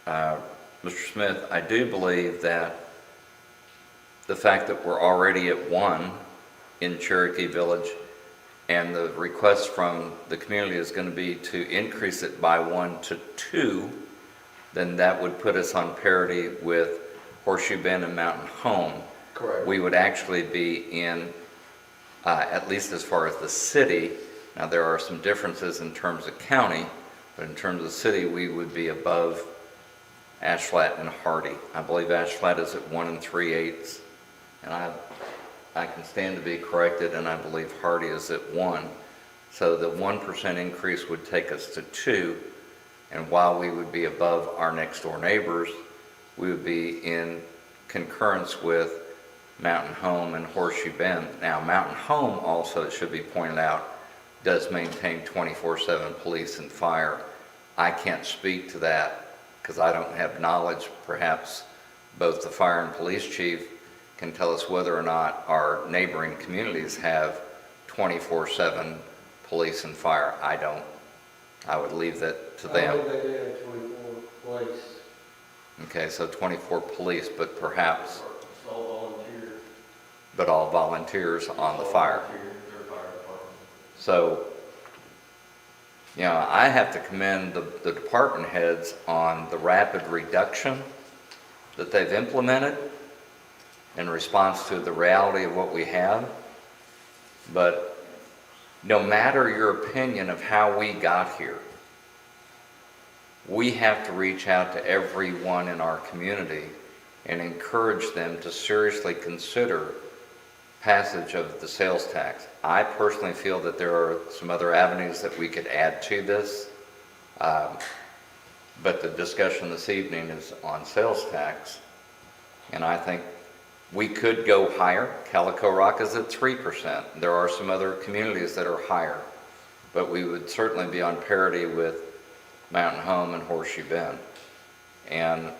Mr. Smith, I do believe that the fact that we're already at 1 in Cherokee Village and the request from the community is going to be to increase it by 1 to 2, then that would put us on parity with Horseshoe Bend and Mountain Home. Correct. We would actually be in, at least as far as the city, now there are some differences in terms of county, but in terms of city, we would be above Ash Flat and Hardy. I believe Ash Flat is at 1 3/8, and I can stand to be corrected, and I believe Hardy is at 1. So the 1% increase would take us to 2, and while we would be above our next door neighbors, we would be in concurrence with Mountain Home and Horseshoe Bend. Now, Mountain Home also, it should be pointed out, does maintain 24/7 police and fire. I can't speak to that because I don't have knowledge. Perhaps both the fire and police chief can tell us whether or not our neighboring communities have 24/7 police and fire. I don't. I would leave that to them. I believe they do have 24 police. Okay, so 24 police, but perhaps, It's all volunteer. but all volunteers on the fire. Their fire department. So, you know, I have to commend the department heads on the rapid reduction that they've implemented in response to the reality of what we have. But no matter your opinion of how we got here, we have to reach out to everyone in our community and encourage them to seriously consider passage of the sales tax. I personally feel that there are some other avenues that we could add to this, but the discussion this evening is on sales tax, and I think we could go higher. Calico Rock is at 3%. There are some other communities that are higher, but we would certainly be on parity with Mountain Home and Horseshoe Bend. And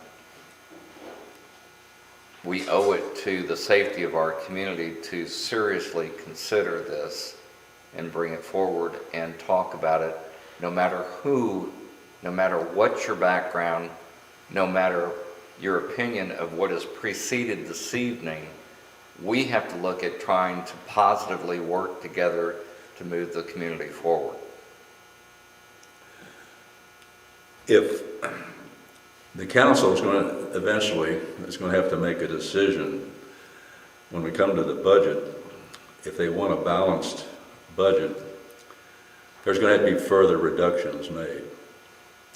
we owe it to the safety of our community to seriously consider this and bring it forward and talk about it, no matter who, no matter what your background, no matter your opinion of what has preceded this evening. We have to look at trying to positively work together to move the community forward. If the council is going to eventually, is going to have to make a decision when we come to the budget, if they want a balanced budget, there's going to have to be further reductions made,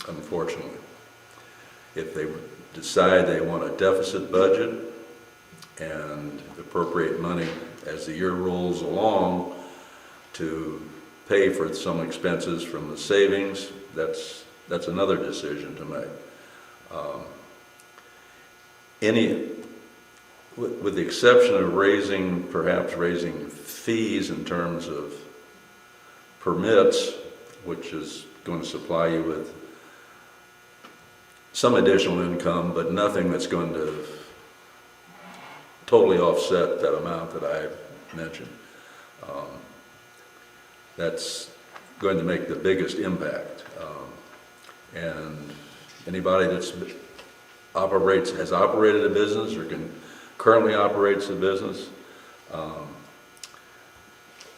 unfortunately. If they decide they want a deficit budget and appropriate money as the year rolls along to pay for some expenses from the savings, that's another decision to make. With the exception of perhaps raising fees in terms of permits, which is going to supply you with some additional income, but nothing that's going to totally offset that amount that I mentioned. That's going to make the biggest impact. And anybody that's has operated a business or currently operates a business,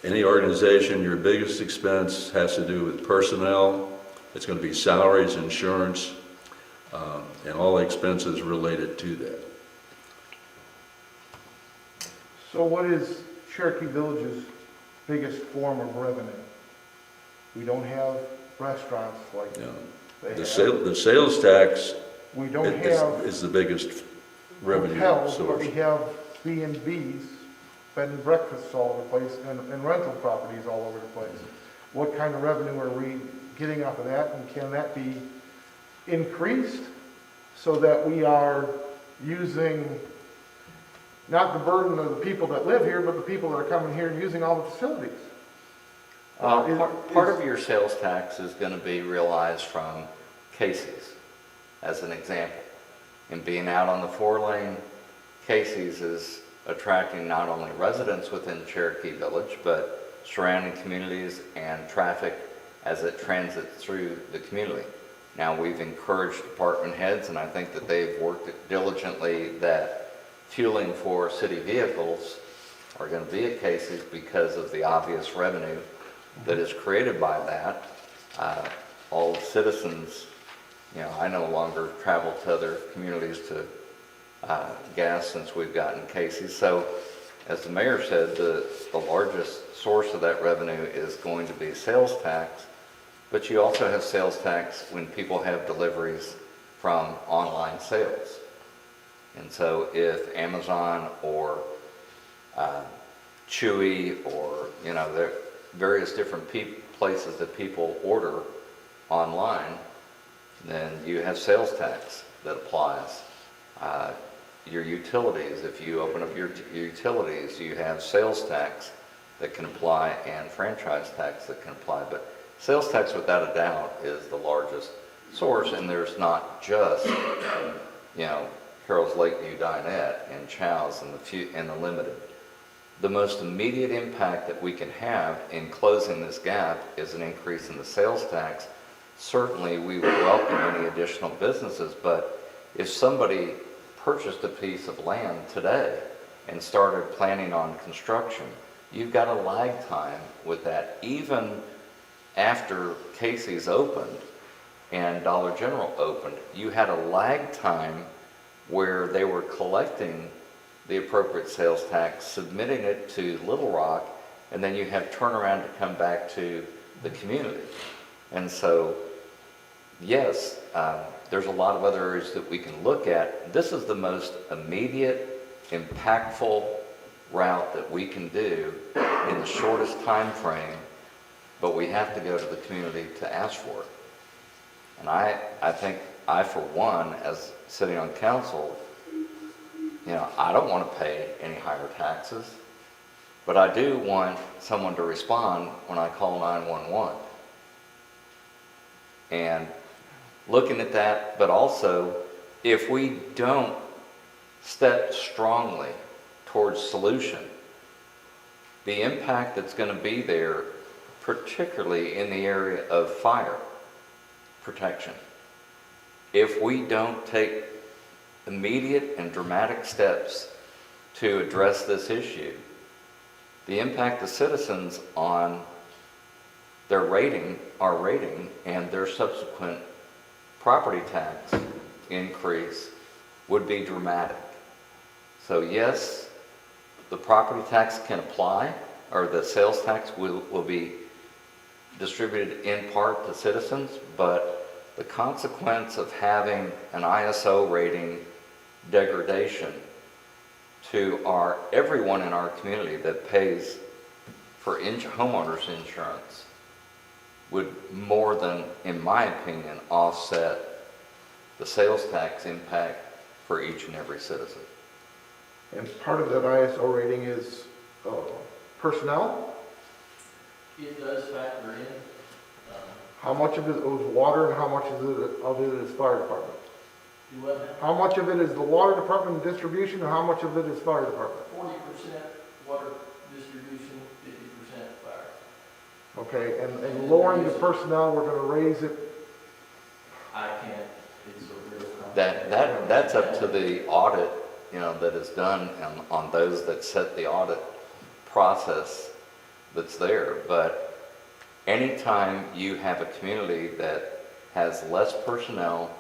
any organization, your biggest expense has to do with personnel. It's going to be salaries, insurance, and all the expenses related to that. So what is Cherokee Village's biggest form of revenue? We don't have restaurants like Yeah. they The have. sales tax We don't have is the biggest revenue hotels, but source. we have B&Bs, bed and breakfasts all over the place, and rental properties all over the place. What kind of revenue are we getting off of that, and can that be increased so that we are using not the burden of the people that live here, but the people that are coming here and using all the facilities? Part of your sales tax is going to be realized from Casey's, as an example. And being out on the 4-lane, Casey's is attracting not only residents within Cherokee Village, but surrounding communities and traffic as it transits through the community. Now, we've encouraged department heads, and I think that they've worked diligently, that fueling for city vehicles are going to be at Casey's because of the obvious revenue that is created by that. All citizens, I no longer travel to other communities to gas since we've gotten Casey's. So, as the mayor said, the largest source of that revenue is going to be sales tax, but you also have sales tax when people have deliveries from online sales. And so if Amazon or Chewy or, there are various different places that people order online, then you have sales tax that applies. Your utilities, if you open up your utilities, you have sales tax that can apply and franchise tax that can apply. But sales tax, without a doubt, is the largest source, and there's not just, Carol's Lakeview Dinette and Chow's and the Limited. The most immediate impact that we can have in closing this gap is an increase in the sales tax. Certainly, we would welcome any additional businesses, but if somebody purchased a piece of land today and started planning on construction, you've got a lag time with that. Even after Casey's opened and Dollar General opened, you had a lag time where they were collecting the appropriate sales tax, submitting it to Little Rock, and then you have turnaround to come back to the community. And so, yes, there's a lot of other areas that we can look at. This is the most immediate, impactful route that we can do in the shortest time frame, but we have to go to the community to ask for it. And I think I, for one, as sitting on council, I don't want to pay any higher taxes, but I do want someone to respond when I call 911. And looking at that, but also, if we don't step strongly towards solution, the impact that's going to be there, particularly in the area of fire protection, if we don't take immediate and dramatic steps to address this issue, the impact of citizens on their rating, our rating, and their subsequent property tax increase would be dramatic. So yes, the property tax can apply, or the sales tax will be distributed in part to citizens, but the consequence of having an ISO rating degradation to everyone in our community that pays for homeowners insurance would more than, in my opinion, offset the sales tax impact for each and every citizen. And part of that ISO rating is personnel. It does factor in. How much of it is water and how much of it is fire department? Do what now? How much of it is the water department and distribution, and how much of it is fire department? 40% water distribution, 50% fire. Okay, and lowering the personnel, we're gonna raise it. I can't, it's a real complicated. That's up to the audit, that is done on those that set the audit process that's there. But anytime you have a community that has less personnel,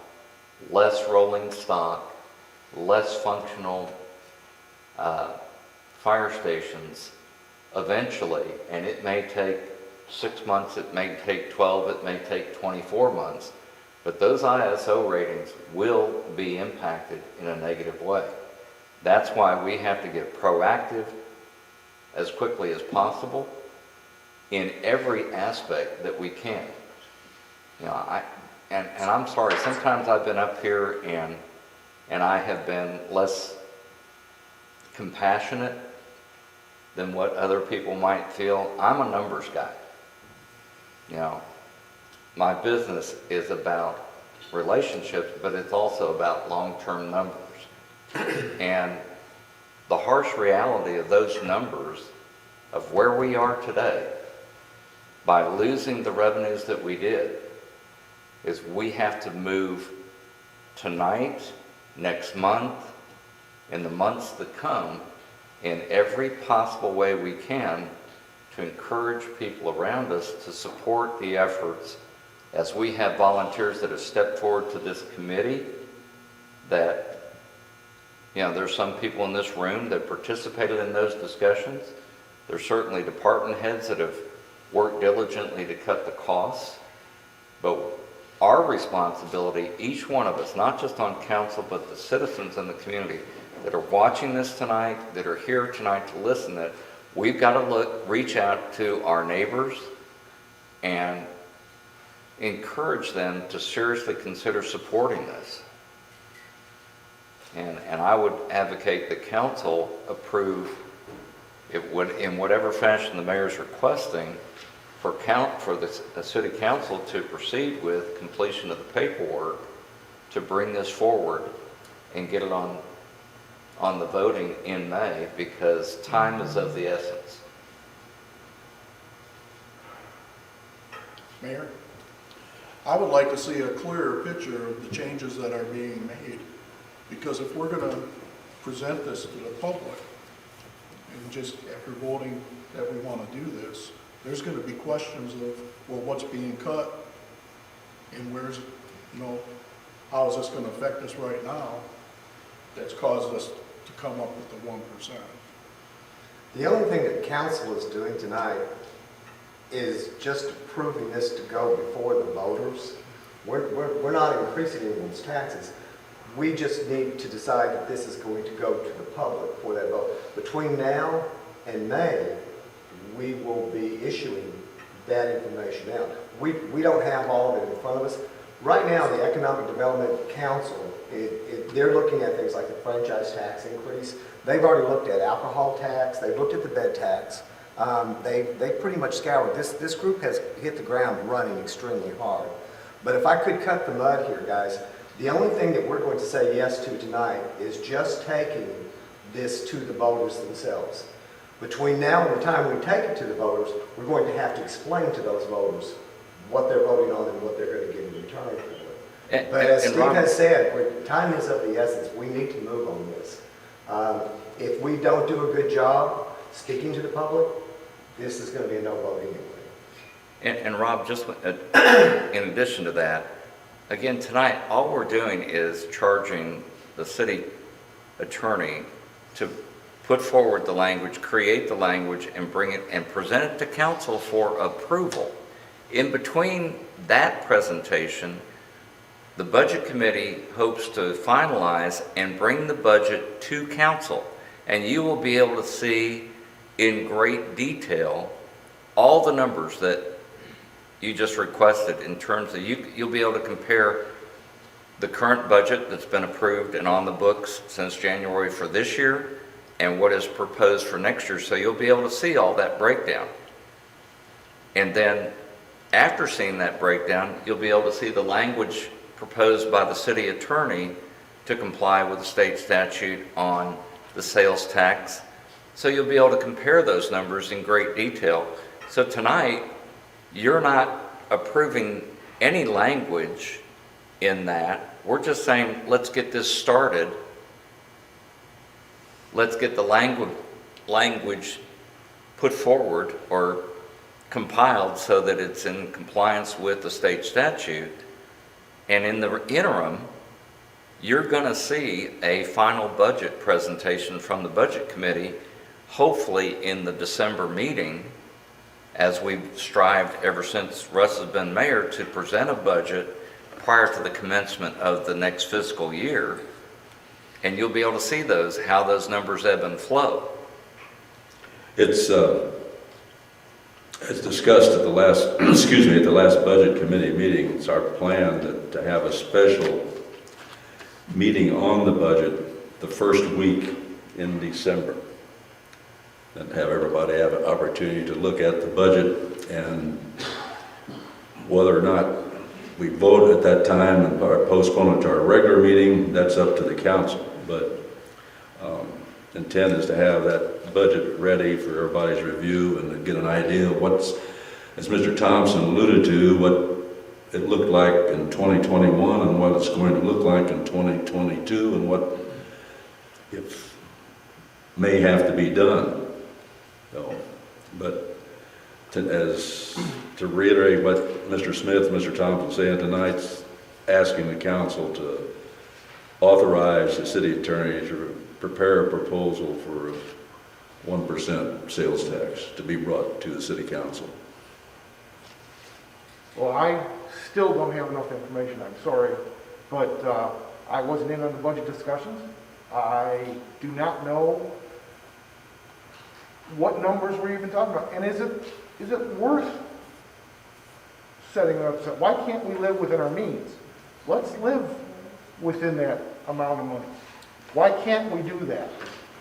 less rolling stock, less functional fire stations, eventually, and it may take 6 months, it may take 12, it may take 24 months, but those ISO ratings will be impacted in a negative way. That's why we have to get proactive as quickly as possible in every aspect that we can. And I'm sorry, sometimes I've been up here and I have been less compassionate than what other people might feel. I'm a numbers guy. My business is about relationships, but it's also about long-term numbers. And the harsh reality of those numbers, of where we are today, by losing the revenues that we did is we have to move tonight, next month, in the months that come, in every possible way we can to encourage people around us to support the efforts, as we have volunteers that have stepped forward to this committee that, you know, there's some people in this room that participated in those discussions. There's certainly department heads that have worked diligently to cut the costs. But our responsibility, each one of us, not just on council, but the citizens in the community that are watching this tonight, that are here tonight to listen, that we've got to reach out to our neighbors and encourage them to seriously consider supporting this. And I would advocate the council approve it would, in whatever fashion the mayor's requesting, for the city council to proceed with completion of the paperwork to bring this forward and get it on the voting in May, because time is of the essence. Mayor, I would like to see a clearer picture of the changes that are being made, because if we're going to present this to the public, and just after voting that we want to do this, there's going to be questions of, well, what's being cut, and where's, you know, how is this going to affect us right now that's caused us to come up with the 1%. The only thing that council is doing tonight is just approving this to go before the voters. We're not increasing anyone's taxes. We just need to decide that this is going to go to the public for that vote. Between now and May, we will be issuing that information out. We don't have all of it in front of us. Right now, the Economic Development Council, they're looking at things like the franchise tax increase. They've already looked at alcohol tax. They've looked at the bed tax. They pretty much scoured. This group has hit the ground running extremely hard. But if I could cut the mud here, guys, the only thing that we're going to say yes to tonight is just taking this to the voters themselves. Between now and the time we take it to the voters, we're going to have to explain to those voters what they're voting on and what they're going to get in return for it. But as Steve has said, time is of the essence. We need to move on this. If we don't do a good job speaking to the public, this is going to be a no vote anyway. And Rob, just in addition to that, again, tonight, all we're doing is charging the city attorney to put forward the language, create the language, and bring it and present it to council for approval. In between that presentation, the budget committee hopes to finalize and bring the budget to council. And you will be able to see in great detail all the numbers that you just requested in terms of, you'll be able to compare the current budget that's been approved and on the books since January for this year and what is proposed for next year. So you'll be able to see all that breakdown. And then after seeing that breakdown, you'll be able to see the language proposed by the city attorney to comply with the state statute on the sales tax. So you'll be able to compare those numbers in great detail. So tonight, you're not approving any language in that. We're just saying, let's get this started. Let's get the language put forward or compiled so that it's in compliance with the state statute. And in the interim, you're going to see a final budget presentation from the budget committee, hopefully in the December meeting, as we've strived ever since Russ has been mayor to present a budget prior to the commencement of the next fiscal year. And you'll be able to see how those numbers ebb and flow. It's as discussed at the last, at the last budget committee meeting, it's our plan to have a special meeting on the budget the first week in December. And have everybody have an opportunity to look at the budget, and whether or not we vote at that time and postpone it to our regular meeting, that's up to the council. But intent is to have that budget ready for everybody's review and to get an idea of what's, as Mr. Thompson alluded to, what it looked like in 2021 and what it's going to look like in 2022 and what if may have to be done. So, but to reiterate what Mr. Smith, Mr. Thompson saying tonight's asking the council to authorize the city attorney to prepare a proposal for 1% sales tax to be brought to the city council. Well, I still don't have enough information, I'm sorry, but I wasn't in on the budget discussions. I do not know what numbers we're even talking about. And is it worth setting it up? Why can't we live within our means? Let's live within that amount of money. Why can't we do that?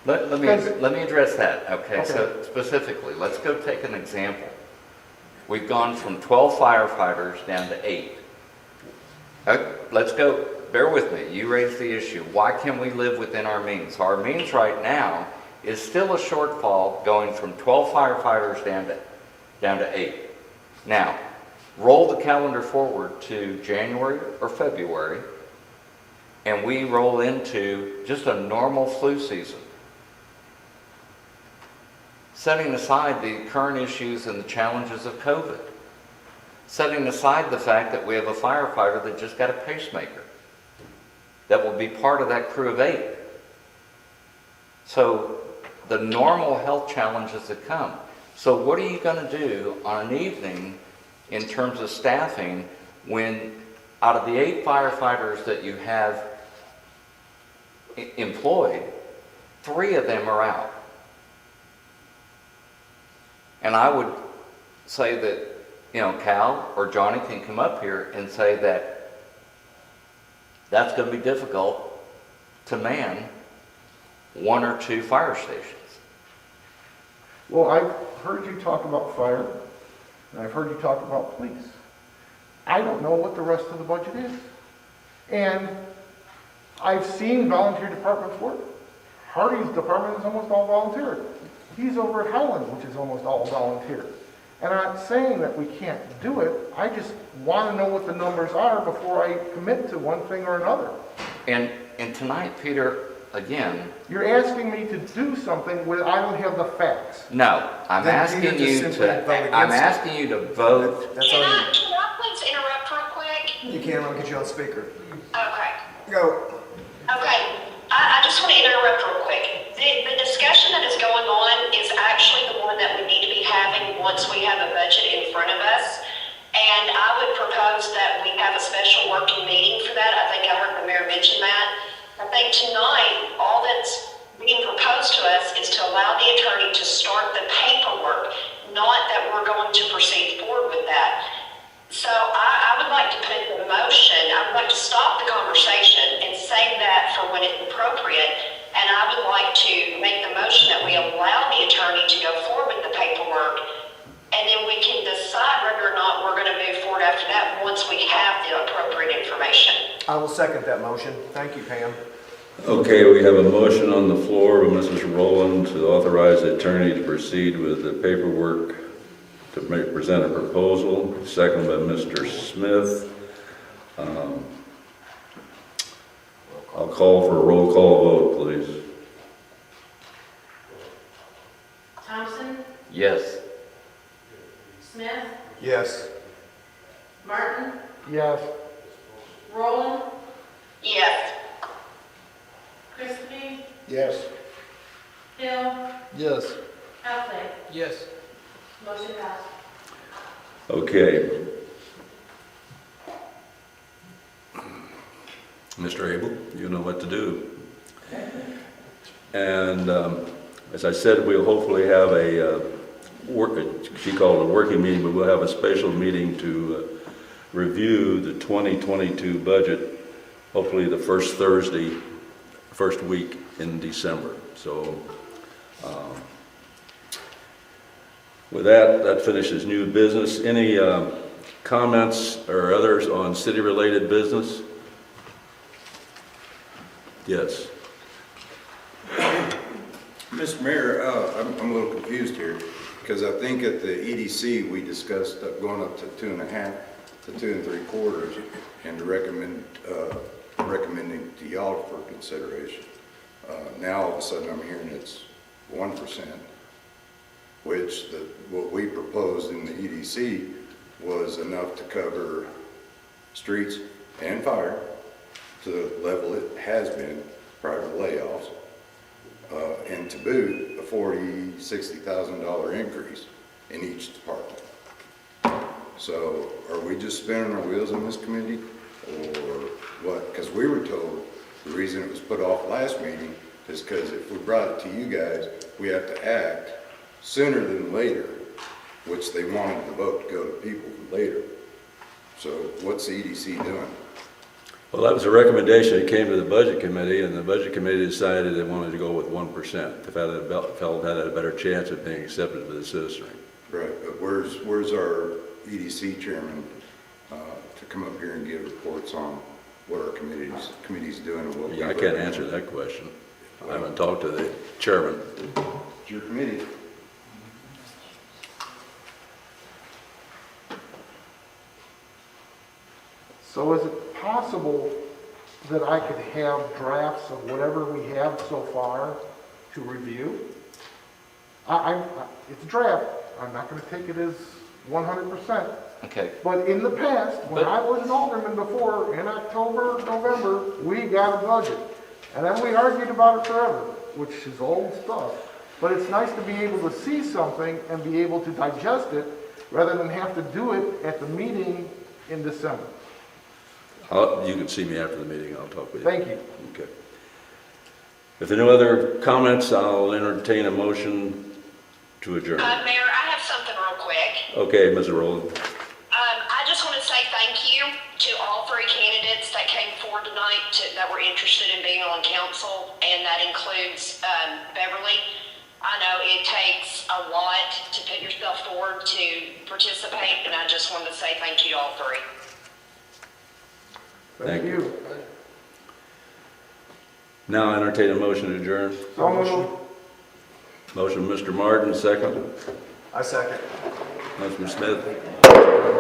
Let me address that, okay? So specifically, let's go take an example. We've gone from 12 firefighters down to 8. Let's go, bear with me, you raised the issue. Why can we live within our means? Our means right now is still a shortfall going from 12 firefighters down to 8. Now, roll the calendar forward to January or February, and we roll into just a normal flu season. Setting aside the current issues and the challenges of COVID. Setting aside the fact that we have a firefighter that just got a pacemaker that will be part of that crew of 8. So the normal health challenges that come. So what are you going to do on an evening in terms of staffing when out of the 8 firefighters that you have employed, 3 of them are out? And I would say that, you know, Cal or Johnny can come up here and say that that's going to be difficult to man 1 or 2 fire stations. Well, I've heard you talk about fire, and I've heard you talk about police. I don't know what the rest of the budget is. And I've seen volunteer departments work. Hardy's department is almost all volunteer. He's over at Howland, which is almost all volunteer. And I'm not saying that we can't do it. I just want to know what the numbers are before I commit to one thing or another. And tonight, Peter, again... You're asking me to do something where I don't have the facts. No, I'm asking you to vote. Can I please interrupt real quick? You can, I'll get you on speaker. Okay. Go. Okay, I just want to interrupt real quick. The discussion that is going on is actually the one that we need to be having once we have a budget in front of us. And I would propose that we have a special working meeting for that. I think I heard the mayor mention that. I think tonight, all that's being proposed to us is to allow the attorney to start the paperwork, not that we're going to proceed forward with that. So I would like to put the motion, I would like to stop the conversation and save that for when it's appropriate. And I would like to make the motion that we allow the attorney to go forward with the paperwork. And then we can decide whether or not we're going to move forward after that once we have the appropriate information. I will second that motion. Thank you, Pam. Okay, we have a motion on the floor by Mrs. Rowland to authorize the attorney to proceed with the paperwork to present a proposal, second by Mr. Smith. I'll call for a roll call vote, please. Thompson, Yes. Smith, Yes. Martin, Yes. Rowland, Yes. Crispy, Yes. Hill, Yes. Elfley. Yes. Motion passed. Okay. Mr. Abel, you know what to do. And as I said, we'll hopefully have she called it a working meeting, but we'll have a special meeting to review the 2022 budget, hopefully the first week in December. So with that finishes new business. Any comments or others on city-related business? Yes. Mr. Mayor, I'm a little confused here, because I think at the EDC, we discussed going up to 2.5 to 2 3/4, and recommending to y'all for consideration. Now, all of a sudden, I'm hearing it's 1%, which what we proposed in the EDC was enough to cover streets and fire to the level it has been prior to layoffs. And to boot, a $60,000 increase in each department. So are we just spinning our wheels in this committee, or what? Because we were told the reason it was put off last meeting is because if we brought it to you guys, we have to act sooner than later, which they wanted the vote to go to people later. So what's the EDC doing? Well, that was a recommendation. It came to the budget committee, and the budget committee decided they wanted to go with 1%. They felt it had a better chance of being accepted by the citizenry. Right, but where's our EDC chairman to come up here and give reports on what our committee's doing and what? Yeah, I can't answer that question. I haven't talked to the chairman. It's your committee. So is it possible that I could have drafts of whatever we have so far to review? It's a draft. I'm not going to take it as 100%. Okay. But in the past, when I was an alderman before, in October, November, we got a budget. And then we argued about it forever, which is old stuff. But it's nice to be able to see something and be able to digest it rather than have to do it at the meeting in December. You can see me after the meeting. I'll talk with you. Thank you. Okay. If there are no other comments, I'll entertain a motion to adjourn. Mayor, I have something real quick. Okay, Ms. Rowland. I just want to say thank you to all three candidates that came forward tonight that were interested in being on council, and that includes Beverly. I know it takes a lot to put yourself forward to participate, and I just wanted to say thank you to all three. Thank you. Now I entertain a motion to adjourn. So moved. Motion, Mr. Martin, second. I second. Motion, Smith.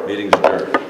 Meeting's adjourned.